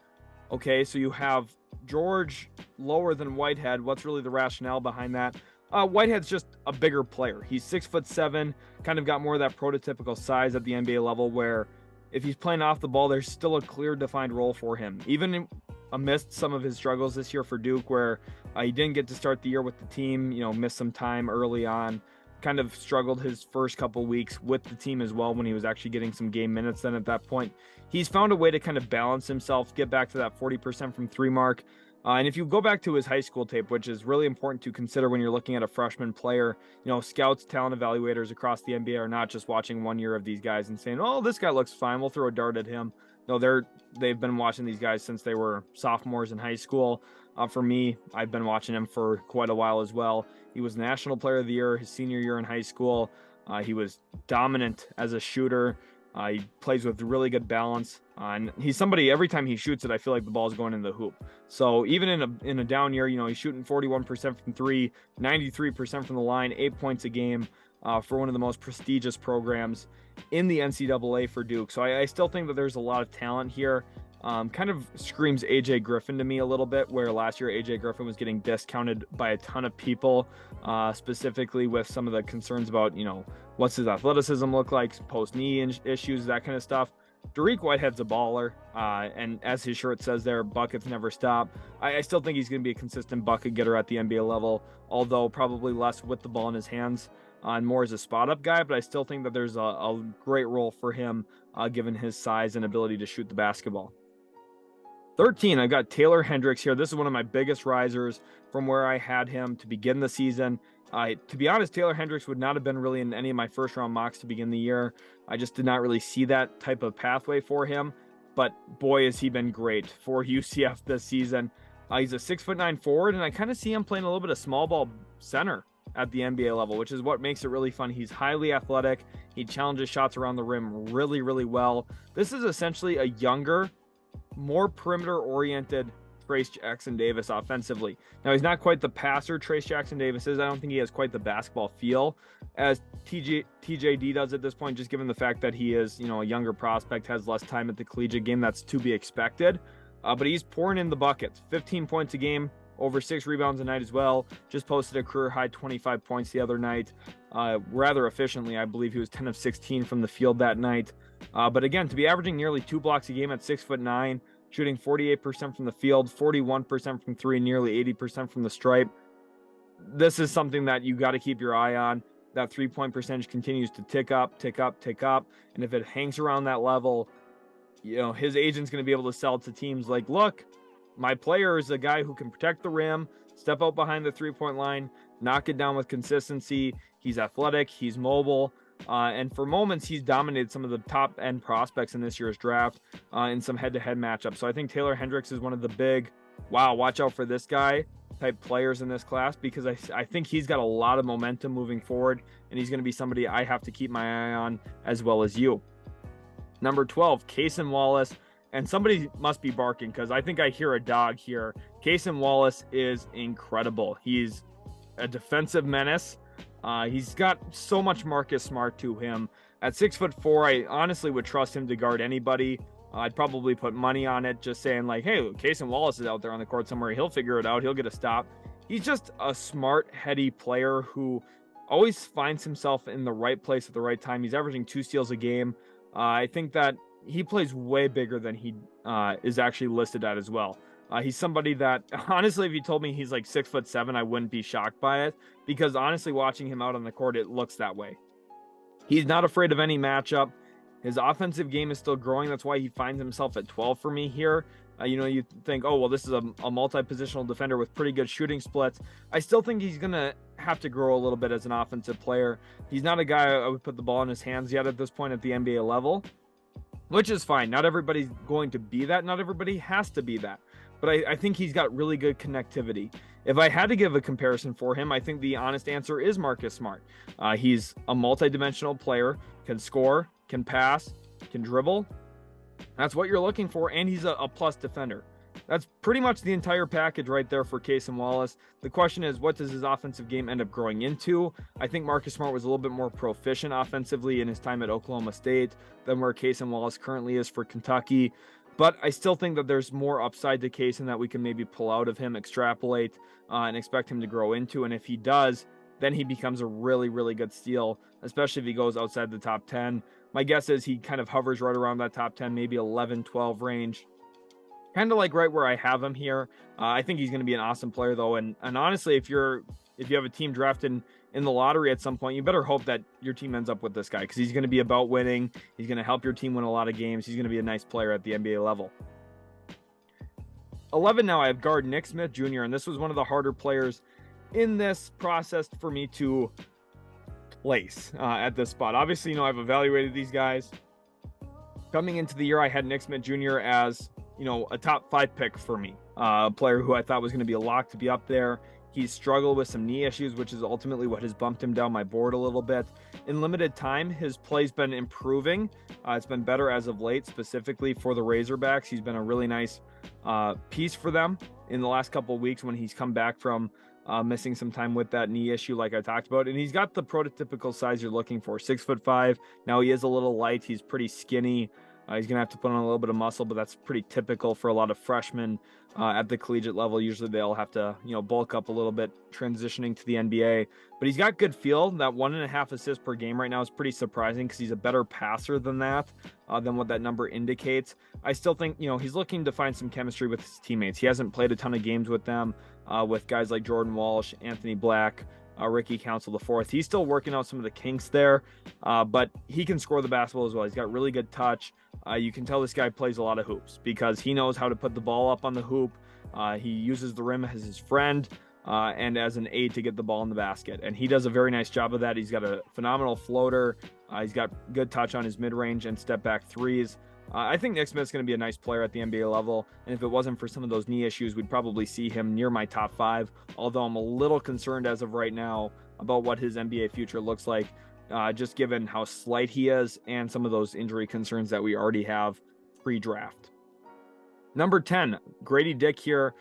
okay, so you have George lower than Whitehead. What's really the rationale behind that? Whitehead's just a bigger player. He's 6'7", kind of got more of that prototypical size at the NBA level, where if he's playing off the ball, there's still a clear defined role for him. Even amidst some of his struggles this year for Duke, where he didn't get to start the year with the team, missed some time early on, kind of struggled his first couple weeks with the team as well when he was actually getting some game minutes. Then at that point, he's found a way to kind of balance himself, get back to that 40% from three mark. And if you go back to his high school tape, which is really important to consider when you're looking at a freshman player, scouts, talent evaluators across the NBA are not just watching 1 year of these guys and saying, oh, this guy looks fine, we'll throw a dart at him. No, they've been watching these guys since they were sophomores in high school. For me, I've been watching him for quite a while as well. He was National Player of the Year his senior year in high school. He was dominant as a shooter. He plays with really good balance. And he's somebody, every time he shoots it, I feel like the ball's going in the hoop. So even in a down year, he's shooting 41% from three, 93% from the line, 8 points a game for one of the most prestigious programs in the NCAA for Duke. So I still think that there's a lot of talent here. Kind of screams AJ Griffin to me a little bit, where last year AJ Griffin was getting discounted by a ton of people, specifically with some of the concerns about, what's his athleticism look like, post-knee issues, that kind of stuff. Dariq Whitehead's a baller, and as his shirt says there, buckets never stop. I still think he's going to be a consistent bucket getter at the NBA level, although probably less with the ball in his hands and more as a spot-up guy, but I still think that there's a great role for him given his size and ability to shoot the basketball. 13, I've got Taylor Hendricks here. This is one of my biggest risers from where I had him to begin the season. To be honest, Taylor Hendricks would not have been really in any of my first-round mocks to begin the year. I just did not really see that type of pathway for him. But boy, has he been great for UCF this season. He's a 6'9" forward, and I kind of see him playing a little bit of small ball center at the NBA level, which is what makes it really fun. He's highly athletic. He challenges shots around the rim really, really well. This is essentially a younger, more perimeter-oriented Trayce Jackson-Davis offensively. Now, he's not quite the passer Trayce Jackson-Davis is. I don't think he has quite the basketball feel as TJD does at this point, just given the fact that he is, a younger prospect, has less time at the collegiate game. That's to be expected. But he's pouring in the buckets. 15 points a game, over 6 rebounds a night as well. Just posted a career-high 25 points the other night. Rather efficiently, I believe he was 10 of 16 from the field that night. But again, to be averaging nearly 2 blocks a game at 6'9", shooting 48% from the field, 41% from three, nearly 80% from the stripe. This is something that you got to keep your eye on. That three-point percentage continues to tick up, tick up, tick up. And if it hangs around that level, his agent's going to be able to sell to teams like, look, my player is a guy who can protect the rim, step out behind the three-point line, knock it down with consistency. He's athletic, he's mobile. And for moments, he's dominated some of the top-end prospects in this year's draft in some head-to-head matchups. So I think Taylor Hendricks is one of the big, wow, watch out for this guy type players in this class, because I think he's got a lot of momentum moving forward, and he's going to be somebody I have to keep my eye on as well as you. Number 12, Cason Wallace. And somebody must be barking because I think I hear a dog here. Cason Wallace is incredible. He's a defensive menace. He's got so much Marcus Smart to him. At 6'4", I honestly would trust him to guard anybody. I'd probably put money on it, just saying like, hey, Cason Wallace is out there on the court somewhere. He'll figure it out. He'll get a stop. He's just a smart, heady player who always finds himself in the right place at the right time. He's averaging 2 steals a game. I think that he plays way bigger than he is actually listed at as well. He's somebody that, honestly, if you told me he's like 6'7", I wouldn't be shocked by it, because honestly, watching him out on the court, it looks that way. He's not afraid of any matchup. His offensive game is still growing. That's why he finds himself at 12 for me here. You think, oh, well, this is a multi-positional defender with pretty good shooting splits. I still think he's going to have to grow a little bit as an offensive player. He's not a guy I would put the ball in his hands yet at this point at the NBA level, which is fine. Not everybody's going to be that. Not everybody has to be that. But I think he's got really good connectivity. If I had to give a comparison for him, I think the honest answer is Marcus Smart. He's a multi-dimensional player, can score, can pass, can dribble. That's what you're looking for, and he's a plus defender. That's pretty much the entire package right there for Cason Wallace. The question is, what does his offensive game end up growing into? I think Marcus Smart was a little bit more proficient offensively in his time at Oklahoma State than where Cason Wallace currently is for Kentucky. But I still think that there's more upside to Cason that we can maybe pull out of him, extrapolate, and expect him to grow into. And if he does, then he becomes a really, really good steal, especially if he goes outside the top 10. My guess is he kind of hovers right around that top 10, maybe 11, 12 range. Kind of like right where I have him here. I think he's going to be an awesome player, though. And honestly, if you have a team drafted in the lottery at some point, you better hope that your team ends up with this guy, because he's going to be about winning. He's going to help your team win a lot of games. He's going to be a nice player at the NBA level. 11 now, I have guard Nick Smith Jr., and this was one of the harder players in this process for me to place at this spot. Obviously, I've evaluated these guys. Coming into the year, I had Nick Smith Jr. as, a top 5 pick for me. A player who I thought was going to be a lock to be up there. He's struggled with some knee issues, which is ultimately what has bumped him down my board a little bit. In limited time, his play's been improving. It's been better as of late, specifically for the Razorbacks. He's been a really nice piece for them in the last couple of weeks when he's come back from missing some time with that knee issue like I talked about. And he's got the prototypical size you're looking for, 6'5". Now he is a little light. He's pretty skinny. He's going to have to put on a little bit of muscle, but that's pretty typical for a lot of freshmen at the collegiate level. Usually they'll have to, bulk up a little bit transitioning to the NBA. But he's got good feel. That 1.5 assists per game right now is pretty surprising, because he's a better passer than that, than what that number indicates. I still think, he's looking to find some chemistry with his teammates. He hasn't played a ton of games with them, with guys like Jordan Walsh, Anthony Black, Ricky Council IV. He's still working out some of the kinks there, but he can score the basketball as well. He's got really good touch. You can tell this guy plays a lot of hoops, because he knows how to put the ball up on the hoop. He uses the rim as his friend and as an aid to get the ball in the basket, and he does a very nice job of that. He's got a phenomenal floater. He's got good touch on his mid-range and step-back threes. I think Nick Smith's going to be a nice player at the NBA level, and if it wasn't for some of those knee issues, we'd probably see him near my top 5, although I'm a little concerned as of right now about what his NBA future looks like, just given how slight he is and some of those injury concerns that we already have pre-draft. Number 10, Grady Dick here,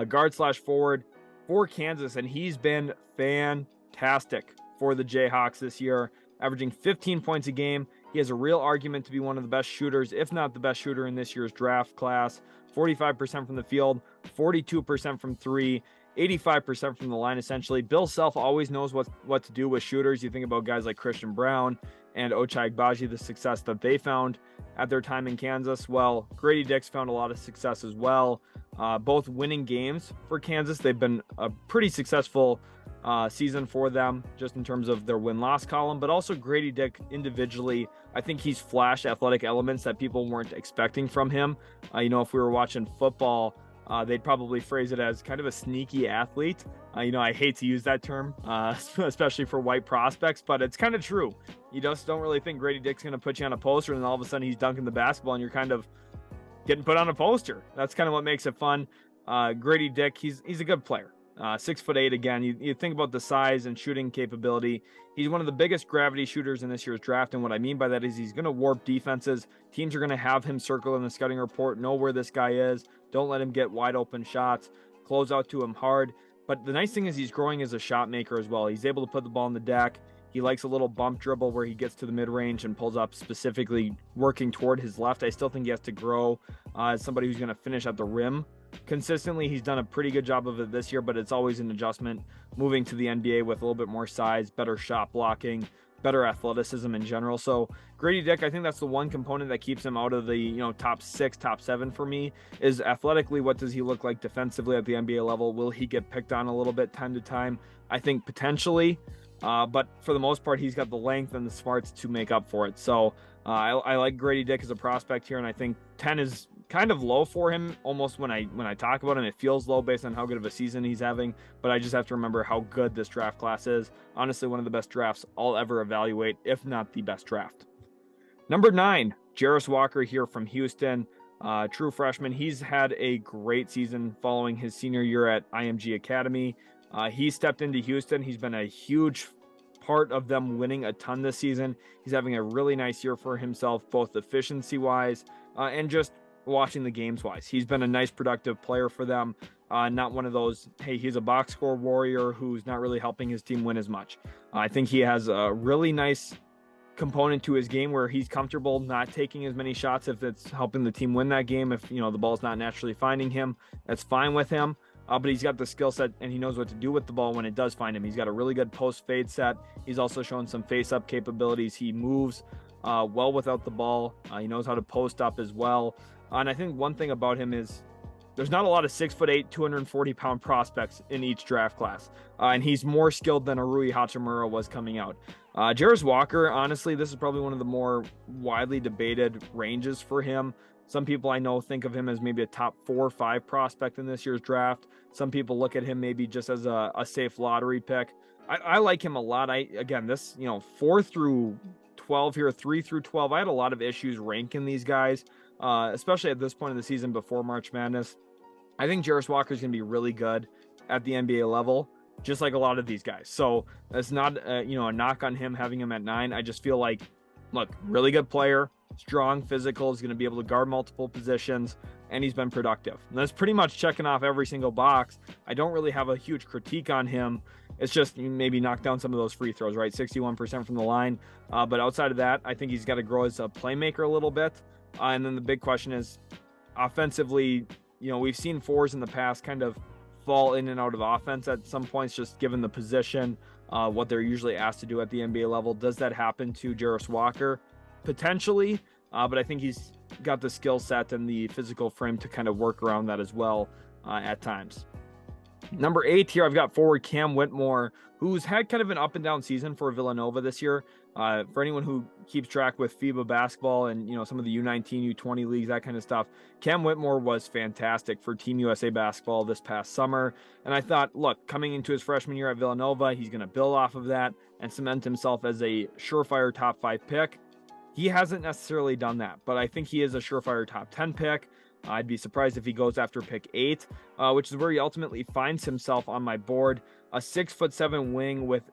guard/forward for Kansas, and he's been fantastic for the Jayhawks this year, averaging 15 points a game. He has a real argument to be one of the best shooters, if not the best shooter in this year's draft class. 45% from the field, 42% from 3, 85% from the line, essentially. Bill Self always knows what to do with shooters. You think about guys like Christian Brown and Ochai Agbaji, the success that they found at their time in Kansas. Well, Grady Dick's found a lot of success as well, both winning games for Kansas. They've been a pretty successful season for them, just in terms of their win-loss column, but also Grady Dick individually. I think he's flashed athletic elements that people weren't expecting from him. If we were watching football, they'd probably phrase it as kind of a sneaky athlete. I hate to use that term, especially for white prospects, but it's kind of true. You just don't really think Grady Dick's going to put you on a poster, and then all of a sudden he's dunking the basketball and you're kind of getting put on a poster. That's kind of what makes it fun. Grady Dick, he's a good player. 6'8" again. You think about the size and shooting capability. He's one of the biggest gravity shooters in this year's draft, and what I mean by that is he's going to warp defenses. Teams are going to have him circle in the scouting report, know where this guy is. Don't let him get wide open shots. Close out to him hard. But the nice thing is he's growing as a shot maker as well. He's able to put the ball on the deck. He likes a little bump dribble where he gets to the mid-range and pulls up, specifically working toward his left. I still think he has to grow as somebody who's going to finish at the rim consistently. He's done a pretty good job of it this year, but it's always an adjustment moving to the NBA with a little bit more size, better shot blocking, better athleticism in general. So Gradey Dick, I think that's the one component that keeps him out of the top 6, top 7 for me, is athletically. What does he look like defensively at the NBA level? Will he get picked on a little bit time to time? I think potentially, but for the most part, he's got the length and the smarts to make up for it. So I like Gradey Dick as a prospect here, and I think 10 is kind of low for him. Almost when I talk about him, it feels low based on how good of a season he's having, but I just have to remember how good this draft class is. Honestly, one of the best drafts I'll ever evaluate, if not the best draft. Number 9, Jarace Walker here from Houston, true freshman. He's had a great season following his senior year at IMG Academy. He stepped into Houston. He's been a huge part of them winning a ton this season. He's having a really nice year for himself, both efficiency wise and just watching the games wise. He's been a nice productive player for them, not one of those, hey, he's a box score warrior who's not really helping his team win as much. I think he has a really nice component to his game where he's comfortable not taking as many shots if it's helping the team win that game. If the ball's not naturally finding him, that's fine with him. But he's got the skill set and he knows what to do with the ball when it does find him. He's got a really good post fade set. He's also shown some face up capabilities. He moves well without the ball. He knows how to post up as well. And I think one thing about him is there's not a lot of 6'8", 240-pound prospects in each draft class. And he's more skilled than Rui Hachimura was coming out. Jarace Walker, honestly, this is probably one of the more widely debated ranges for him. Some people I know think of him as maybe a top 4 or 5 prospect in this year's draft. Some people look at him maybe just as a safe lottery pick. I like him a lot. This 4 through 12 here, 3 through 12. I had a lot of issues ranking these guys, especially at this point of the season before March Madness. I think Jarace Walker is going to be really good at the NBA level, just like a lot of these guys. So it's not a knock on him having him at 9. I just feel like, look, really good player, strong, physical, is going to be able to guard multiple positions, and he's been productive. And that's pretty much checking off every single box. I don't really have a huge critique on him. It's just maybe knock down some of those free throws, right? 61% from the line. But outside of that, I think he's got to grow as a playmaker a little bit. And then the big question is, offensively, we've seen 4s in the past kind of fall in and out of offense at some points, just given the position, what they're usually asked to do at the NBA level. Does that happen to Jarace Walker? Potentially, but I think he's got the skill set and the physical frame to kind of work around that as well at times. Number 8 here, I've got forward Cam Whitmore, who's had kind of an up and down season for Villanova this year. For anyone who keeps track with FIBA basketball and some of the U19, U20 leagues, that kind of stuff, Cam Whitmore was fantastic for Team USA basketball this past summer. And I thought, look, coming into his freshman year at Villanova, he's going to build off of that and cement himself as a surefire top 5 pick. He hasn't necessarily done that, but I think he is a surefire top 10 pick. I'd be surprised if he goes after pick 8, which is where he ultimately finds himself on my board. A 6'7" wing with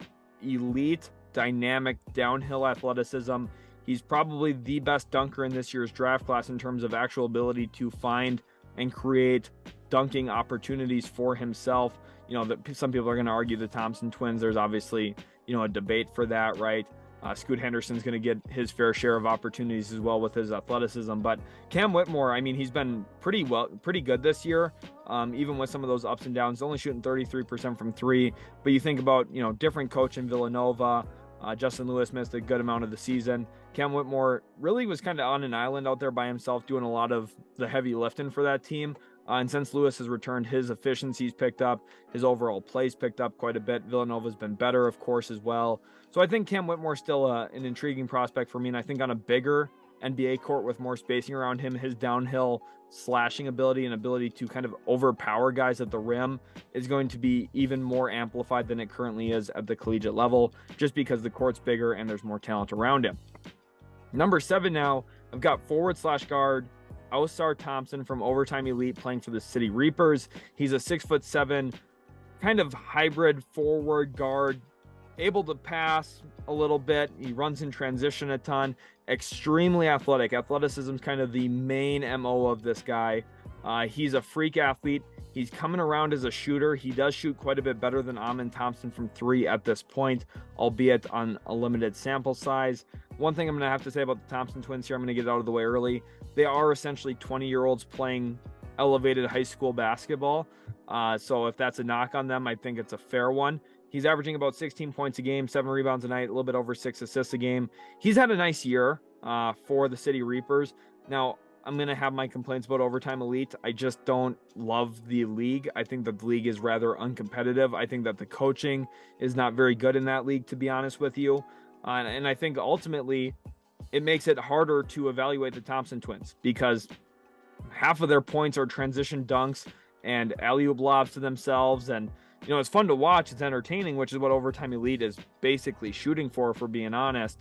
elite, dynamic downhill athleticism. He's probably the best dunker in this year's draft class in terms of actual ability to find and create dunking opportunities for himself. Some people are going to argue the Thompson twins. There's obviously, a debate for that, right? Scoot Henderson's going to get his fair share of opportunities as well with his athleticism. But Cam Whitmore, he's been pretty good this year, even with some of those ups and downs, only shooting 33% from 3. But you think about, different coach in Villanova. Justin Lewis missed a good amount of the season. Cam Whitmore really was kind of on an island out there by himself, doing a lot of the heavy lifting for that team. And since Lewis has returned, his efficiency's picked up, his overall plays picked up quite a bit. Villanova's been better, of course, as well. So I think Cam Whitmore's still an intriguing prospect for me. And I think on a bigger NBA court with more spacing around him, his downhill slashing ability and ability to kind of overpower guys at the rim is going to be even more amplified than it currently is at the collegiate level, just because the court's bigger and there's more talent around him. Number 7 now, I've got forward/guard Ausar Thompson from Overtime Elite playing for the City Reapers. He's a 6'7", kind of hybrid forward guard, able to pass a little bit. He runs in transition a ton, extremely athletic. Athleticism is kind of the main MO of this guy. He's a freak athlete. He's coming around as a shooter. He does shoot quite a bit better than Amen Thompson from 3 at this point, albeit on a limited sample size. One thing I'm going to have to say about the Thompson twins here, I'm going to get it out of the way early. They are essentially 20-year-olds playing elevated high school basketball. So if that's a knock on them, I think it's a fair one. He's averaging about 16 points a game, 7 rebounds a night, a little bit over 6 assists a game. He's had a nice year for the City Reapers. Now, I'm going to have my complaints about Overtime Elite. I just don't love the league. I think that the league is rather uncompetitive. I think that the coaching is not very good in that league, to be honest with you. And I think ultimately it makes it harder to evaluate the Thompson twins because half of their points are transition dunks and alley-oop lobs to themselves. And, you know, it's fun to watch. It's entertaining, which is what Overtime Elite is basically shooting for being honest.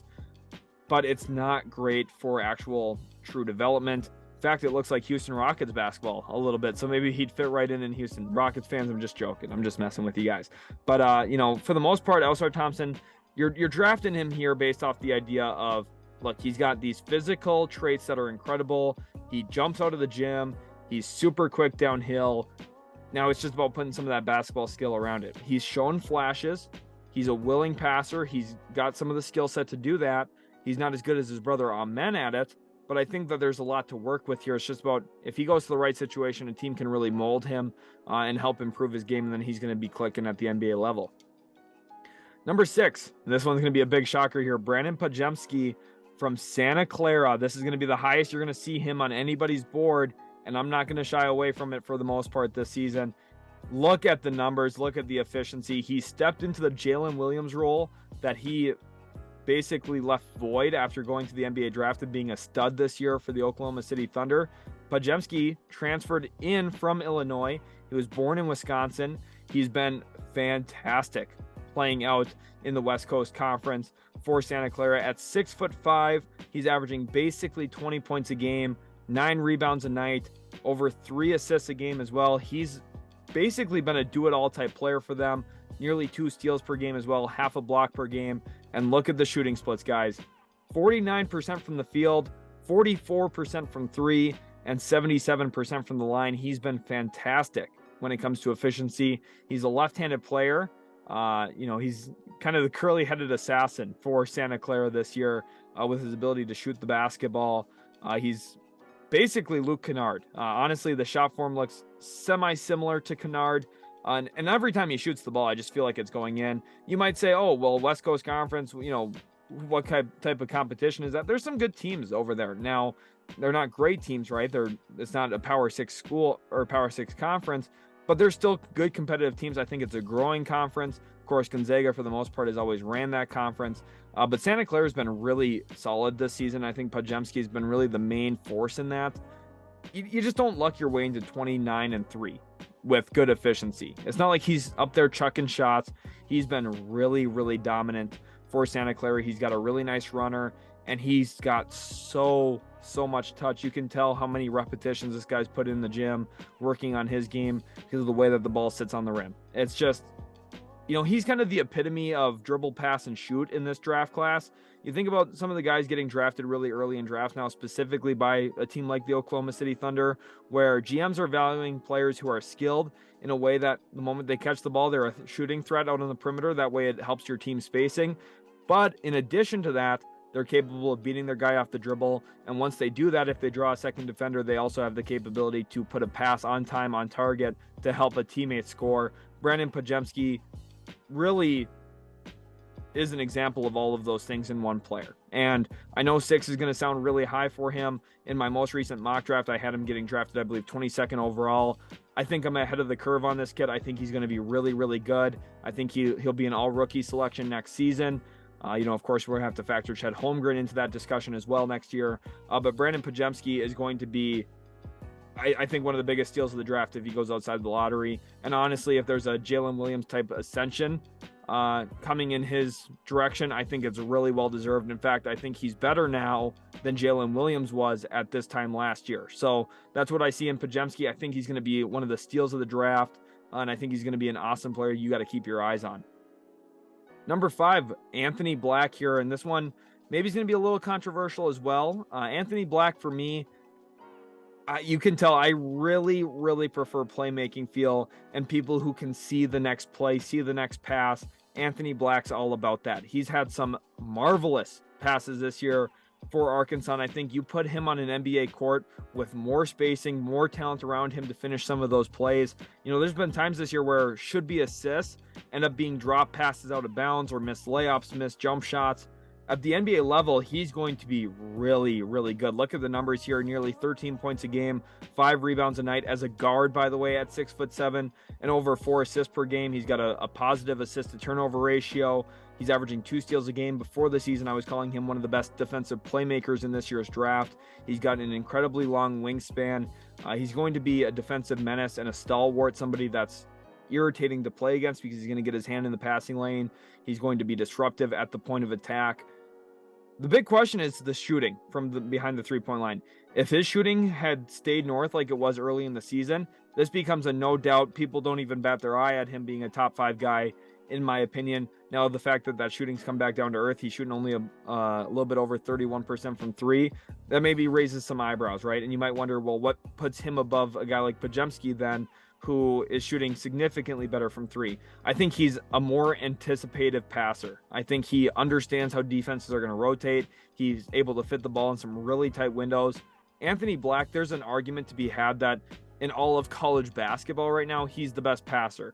But it's not great for actual true development. In fact, it looks like Houston Rockets basketball a little bit. So maybe he'd fit right in Houston. Rockets fans, I'm just joking. I'm just messing with you guys. But, you know, for the most part, Ausar Thompson, you're drafting him here based off the idea of, look, he's got these physical traits that are incredible. He jumps out of the gym. He's super quick downhill. Now it's just about putting some of that basketball skill around it. He's shown flashes. He's a willing passer. He's got some of the skill set to do that. He's not as good as his brother Amen at it, but I think that there's a lot to work with here. It's just about if he goes to the right situation, a team can really mold him and help improve his game, and then he's going to be clicking at the NBA level. Number 6, this one's going to be a big shocker here. Brandin Podziemski from Santa Clara. This is going to be the highest you're going to see him on anybody's board, and I'm not going to shy away from it for the most part this season. Look at the numbers. Look at the efficiency. He stepped into the Jalen Williams role that he basically left void after going to the NBA draft and being a stud this year for the Oklahoma City Thunder. Podziemski transferred in from Illinois. He was born in Wisconsin. He's been fantastic playing out in the West Coast Conference for Santa Clara. At 6'5", he's averaging basically 20 points a game, 9 rebounds a night, over 3 assists a game as well. He's basically been a do-it-all type player for them. Nearly 2 steals per game as well, half a block per game. And look at the shooting splits, guys. 49% from the field, 44% from 3, and 77% from the line. He's been fantastic when it comes to efficiency. He's a left-handed player. You know, he's kind of the curly-headed assassin for Santa Clara this year with his ability to shoot the basketball. He's basically Luke Kennard. Honestly, the shot form looks semi-similar to Kennard. And every time he shoots the ball, I just feel like it's going in. You might say, oh, well, West Coast Conference, you know, what type of competition is that? There's some good teams over there. Now, they're not great teams, right? It's not a Power 6 school or Power 6 conference, but they're still good competitive teams. I think it's a growing conference. Of course, Gonzaga, for the most part, has always ran that conference. But Santa Clara has been really solid this season. I think Podziemski has been really the main force in that. You just don't luck your way into 29-3 with good efficiency. It's not like he's up there chucking shots. He's been really, really dominant for Santa Clara. He's got a really nice runner, and he's got so much touch. You can tell how many repetitions this guy's put in the gym working on his game because of the way that the ball sits on the rim. It's just, you know, he's kind of the epitome of dribble, pass, and shoot in this draft class. You think about some of the guys getting drafted really early in drafts now, specifically by a team like the Oklahoma City Thunder, where GMs are valuing players who are skilled in a way that the moment they catch the ball, they're a shooting threat out on the perimeter. That way it helps your team spacing. But in addition to that, they're capable of beating their guy off the dribble. And once they do that, if they draw a second defender, they also have the capability to put a pass on time, on target to help a teammate score. Brandin Podziemski really is an example of all of those things in one player. And I know 6 is going to sound really high for him. In my most recent mock draft, I had him getting drafted, I believe, 22nd overall. I think I'm ahead of the curve on this kid. I think he's going to be really, really good. I think he'll be an all-rookie selection next season. You know, of course, we're going to have to factor Chet Holmgren into that discussion as well next year. But Brandin Podziemski is going to be, I think, one of the biggest steals of the draft if he goes outside the lottery. And honestly, if there's a Jalen Williams type ascension coming in his direction, I think it's really well deserved. In fact, I think he's better now than Jalen Williams was at this time last year. So that's what I see in Podziemski. I think he's going to be one of the steals of the draft, and I think he's going to be an awesome player you got to keep your eyes on. Number 5, Anthony Black here, and this one maybe is going to be a little controversial as well. Anthony Black, for me, you can tell I really, really prefer playmaking feel and people who can see the next play, see the next pass. Anthony Black's all about that. He's had some marvelous passes this year, for Arkansas. And I think you put him on an NBA court with more spacing, more talent around him to finish some of those plays. You know, there's been times this year where should be assists end up being drop passes out of bounds or missed layups, missed jump shots. At the NBA level, he's going to be really, really good. Look at the numbers here, nearly 13 points a game, 5 rebounds a night as a guard, by the way, at 6'7", and over 4 assists per game. He's got a positive assist to turnover ratio. He's averaging 2 steals a game. Before the season, I was calling him one of the best defensive playmakers in this year's draft. He's got an incredibly long wingspan. He's going to be a defensive menace and a stalwart, somebody that's irritating to play against because he's going to get his hand in the passing lane. He's going to be disruptive at the point of attack. The big question is the shooting from behind the three-point line. If his shooting had stayed north like it was early in the season, this becomes a no doubt. People don't even bat their eye at him being a top 5 guy, in my opinion. Now, the fact that shooting's come back down to earth, he's shooting only a little bit over 31% from 3, that maybe raises some eyebrows, right? And you might wonder, well, what puts him above a guy like Podziemski then, who is shooting significantly better from 3? I think he's a more anticipative passer. I think he understands how defenses are going to rotate. He's able to fit the ball in some really tight windows. Anthony Black, there's an argument to be had that in all of college basketball right now, he's the best passer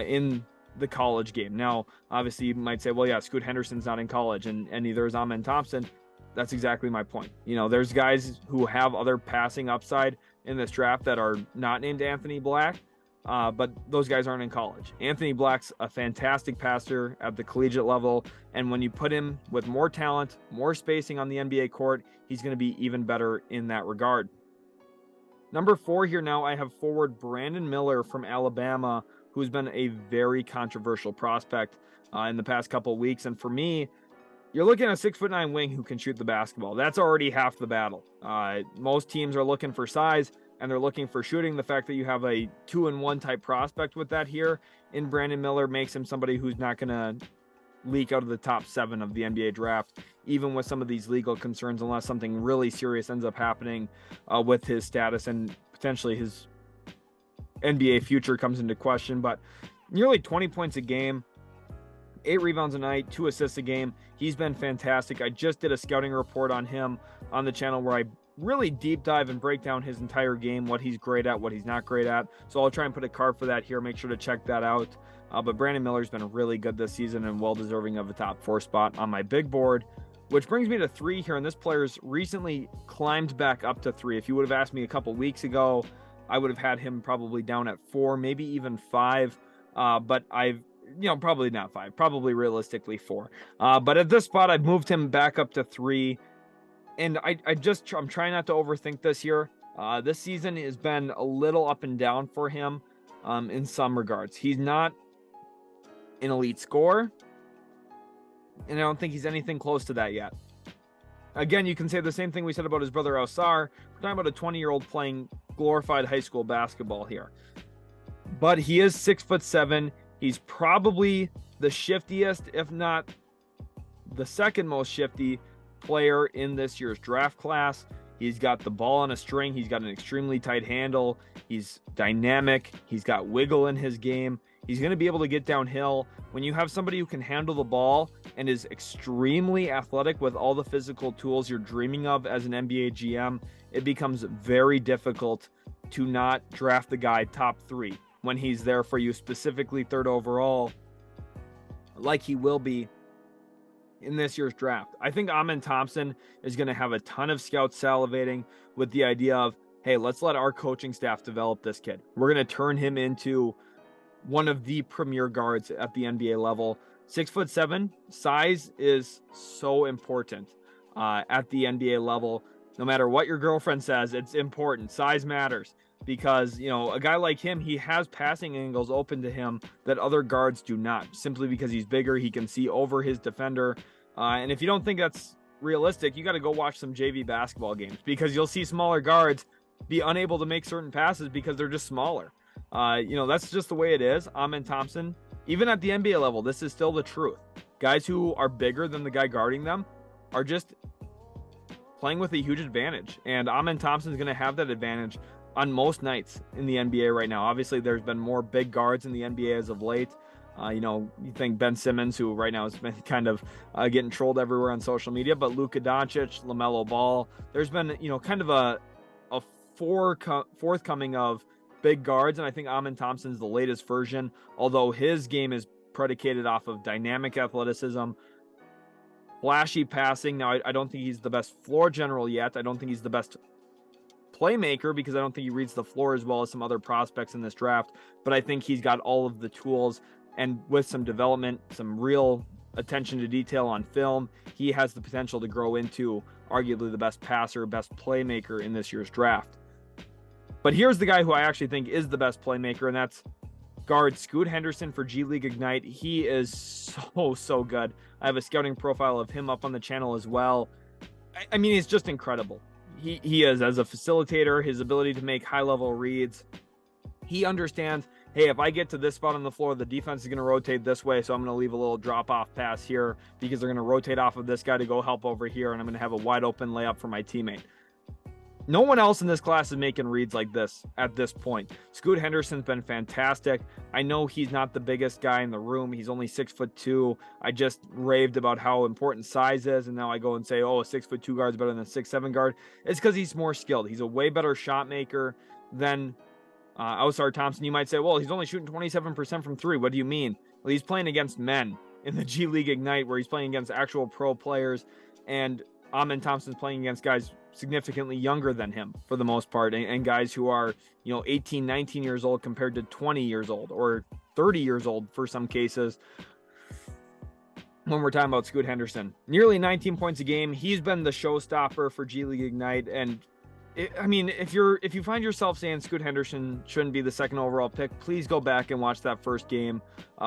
in the college game. Now, obviously, you might say, well, yeah, Scoot Henderson's not in college, and neither is Thompson. That's exactly my point. You know, there's guys who have other passing upside in this draft that are not named Anthony Black, but those guys aren't in college. Anthony Black's a fantastic passer at the collegiate level, and when you put him with more talent, more spacing on the NBA court, he's going to be even better in that regard. Number 4 here now, I have forward Brandin Miller from Alabama, who's been a very controversial prospect in the past couple of weeks. And for me, you're looking at a 6'9" wing who can shoot the basketball. That's already half the battle. Most teams are looking for size and they're looking for shooting. The fact that you have a 2-in-1 type prospect with that here in Brandin Miller makes him somebody who's not going to leak out of the top 7 of the NBA draft, even with some of these legal concerns, unless something really serious ends up happening with his status and potentially his NBA future comes into question. But nearly 20 points a game, 8 rebounds a night, 2 assists a game. He's been fantastic. I just did a scouting report on him on the channel where I really deep dive and break down his entire game, what he's great at, what he's not great at. So I'll try and put a card for that here. Make sure to check that out. But Brandin Miller's been really good this season and well deserving of a top 4 spot on my big board, which brings me to 3 here. And this player's recently climbed back up to 3. If you would have asked me a couple weeks ago, I would have had him probably down at 4, maybe even 5. But probably not 5, probably realistically 4. But at this spot, I've moved him back up to 3. And I'm trying not to overthink this here. This season has been a little up and down for him in some regards. He's not an elite scorer, and I don't think he's anything close to that yet. Again, you can say the same thing we said about his brother Ausar. We're talking about a 20-year-old playing glorified high school basketball here. But he is 6'7". He's probably the shiftiest, if not the second most shifty player in this year's draft class. He's got the ball on a string. He's got an extremely tight handle. He's dynamic. He's got wiggle in his game. He's going to be able to get downhill. When you have somebody who can handle the ball and is extremely athletic with all the physical tools you're dreaming of as an NBA GM, it becomes very difficult to not draft the guy top 3 when he's there for you, specifically 3rd overall, like he will be in this year's draft. I think Thompson is going to have a ton of scouts salivating with the idea of, hey, let's let our coaching staff develop this kid. We're going to turn him into one of the premier guards at the NBA level. 6'7", size is so important at the NBA level. No matter what your girlfriend says, it's important. Size matters because, a guy like him, he has passing angles open to him that other guards do not. Simply because he's bigger, he can see over his defender. And if you don't think that's realistic, you got to go watch some JV basketball games because you'll see smaller guards be unable to make certain passes because they're just smaller. That's just the way it is. Thompson, even at the NBA level, this is still the truth. Guys who are bigger than the guy guarding them are just playing with a huge advantage. And Thompson's going to have that advantage on most nights in the NBA right now. Obviously, there's been more big guards in the NBA as of late. You think Ben Simmons, who right now has been kind of getting trolled everywhere on social media, but Luka Doncic, LaMelo Ball. There's been, kind of a forthcoming of big guards, and I think Amen Thompson's the latest version, although his game is predicated off of dynamic athleticism, flashy passing. Now, I don't think he's the best floor general yet. I don't think he's the best playmaker because I don't think he reads the floor as well as some other prospects in this draft, but I think he's got all of the tools, and with some development, some real attention to detail on film, he has the potential to grow into arguably the best passer, best playmaker in this year's draft. But here's the guy who I actually think is the best playmaker, and that's guard Scoot Henderson for G League Ignite. He is so good. I have a scouting profile of him up on the channel as well. I mean, he's just incredible. He is, as a facilitator, his ability to make high-level reads. He understands, hey, if I get to this spot on the floor, the defense is going to rotate this way, so I'm going to leave a little drop-off pass here because they're going to rotate off of this guy to go help over here, and I'm going to have a wide-open layup for my teammate. No one else in this class is making reads like this at this point. Scoot Henderson's been fantastic. I know he's not the biggest guy in the room. He's only 6'2". I just raved about how important size is, and now I go and say, oh, a 6'2" guard is better than a 6'7" guard. It's because he's more skilled. He's a way better shot maker than Ausar Thompson. You might say, well, he's only shooting 27% from three. What do you mean? Well, he's playing against men in the G League Ignite, where he's playing against actual pro players, and Amen Thompson's playing against guys significantly younger than him for the most part, and guys who are 18, 19 years old compared to 20 years old or 30 years old for some cases. When we're talking about Scoot Henderson, nearly 19 points a game, he's been the showstopper for G League Ignite. And if you find yourself saying Scoot Henderson shouldn't be the second overall pick, please go back and watch that first game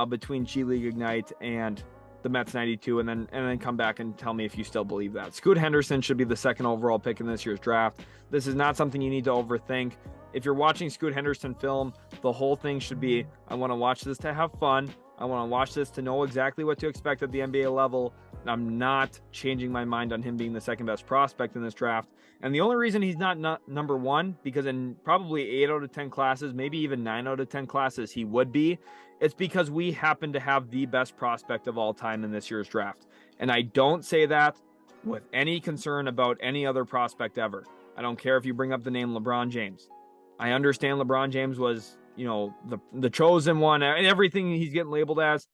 between G League Ignite and the Mets 92, and then come back and tell me if you still believe that. Scoot Henderson should be the second overall pick in this year's draft. This is not something you need to overthink. If you're watching Scoot Henderson film, the whole thing should be, I want to watch this to have fun. I want to watch this to know exactly what to expect at the NBA level. I'm not changing my mind on him being the second best prospect in this draft. And the only reason he's not number one, because in probably 8 out of 10 classes, maybe even 9 out of 10 classes, he would be, it's because we happen to have the best prospect of all time in this year's draft. And I don't say that with any concern about any other prospect ever. I don't care if you bring up the name LeBron James. I understand LeBron James was, the chosen one and everything he's getting labeled as.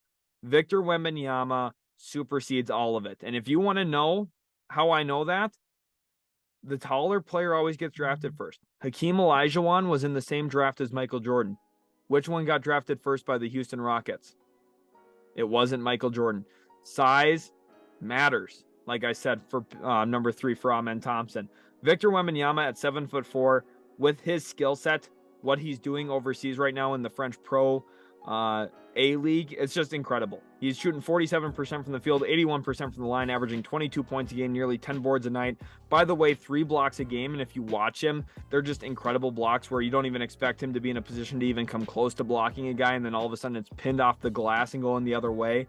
Victor Wembanyama supersedes all of it. And if you want to know how I know that, the taller player always gets drafted first. Hakeem Olajuwon was in the same draft as Michael Jordan. Which one got drafted first by the Houston Rockets? It wasn't Michael Jordan. Size matters, like I said, for number 3 for Amen Thompson. Victor Wembanyama at 7'4", with his skill set, what he's doing overseas right now in the French Pro A-League, it's just incredible. He's shooting 47% from the field, 81% from the line, averaging 22 points a game, nearly 10 boards a night. By the way, 3 blocks a game, and if you watch him, they're just incredible blocks where you don't even expect him to be in a position to even come close to blocking a guy, and then all of a sudden it's pinned off the glass and going the other way.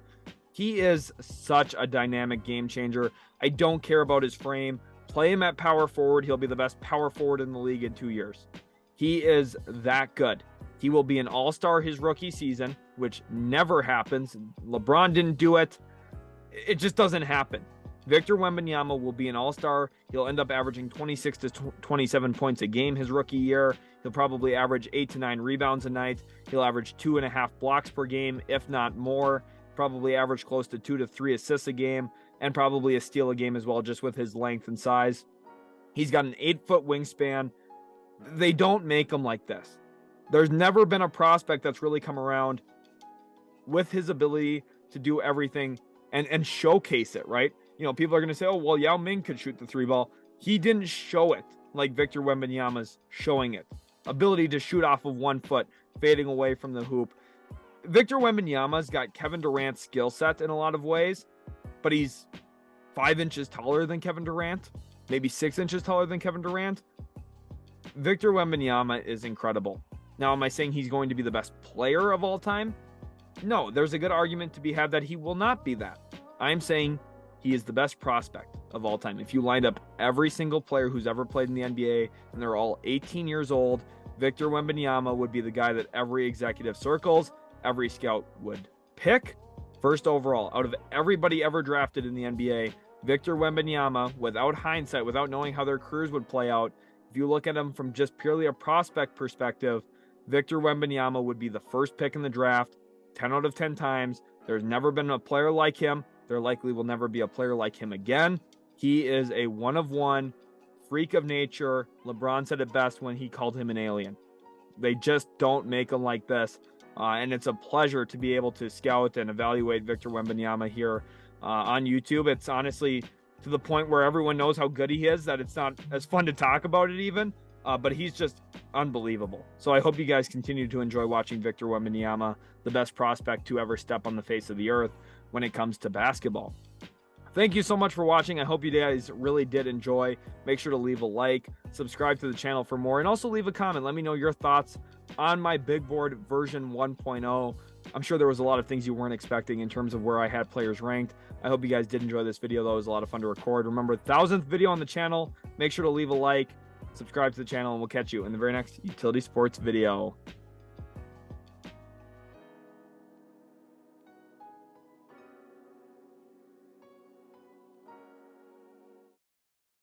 He is such a dynamic game changer. I don't care about his frame. Play him at power forward. He'll be the best power forward in the league in 2 years. He is that good. He will be an all-star his rookie season, which never happens. LeBron didn't do it. It just doesn't happen. Victor Wembanyama will be an all-star. He'll end up averaging 26 to 27 points a game his rookie year. He'll probably average 8 to 9 rebounds a night. He'll average 2.5 blocks per game, if not more. Probably average close to 2 to 3 assists a game, and probably a steal a game as well, just with his length and size. He's got an 8-foot wingspan. They don't make him like this. There's never been a prospect that's really come around with his ability to do everything and showcase it, right? People are going to say, oh, well, Yao Ming could shoot the 3 ball. He didn't show it like Victor Wembanyama's showing it. Ability to shoot off of 1 foot, fading away from the hoop. Victor Wembanyama's got Kevin Durant's skill set in a lot of ways, but he's 5 inches taller than Kevin Durant, maybe 6 inches taller than Kevin Durant. Victor Wembanyama is incredible. Now, am I saying he's going to be the best player of all time? No, there's a good argument to be had that he will not be that. I'm saying he is the best prospect of all time. If you lined up every single player who's ever played in the NBA and they're all 18 years old, Victor Wembanyama would be the guy that every executive circles, every scout would pick, first overall, out of everybody ever drafted in the NBA, Victor Wembanyama, without hindsight, without knowing how their careers would play out, if you look at him from just purely a prospect perspective, Victor Wembanyama would be the first pick in the draft 10 out of 10 times. There's never been a player like him. There likely will never be a player like him again. He is a one-of-one freak of nature. LeBron said it best when he called him an alien. They just don't make them like this. And it's a pleasure to be able to scout and evaluate Victor Wembanyama here on YouTube. It's honestly to the point where everyone knows how good he is that it's not as fun to talk about it even. But he's just unbelievable. So I hope you guys continue to enjoy watching Victor Wembanyama, the best prospect to ever step on the face of the earth when it comes to basketball. Thank you so much for watching. I hope you guys really did enjoy. Make sure to leave a like, subscribe to the channel for more, and also leave a comment. Let me know your thoughts on my big board version 1.0. I'm sure there was a lot of things you weren't expecting in terms of where I had players ranked. I hope you guys did enjoy this video, though. It was a lot of fun to record. Remember, 1,000th video on the channel. Make sure to leave a like, subscribe to the channel, and we'll catch you in the very next Utility Sports video.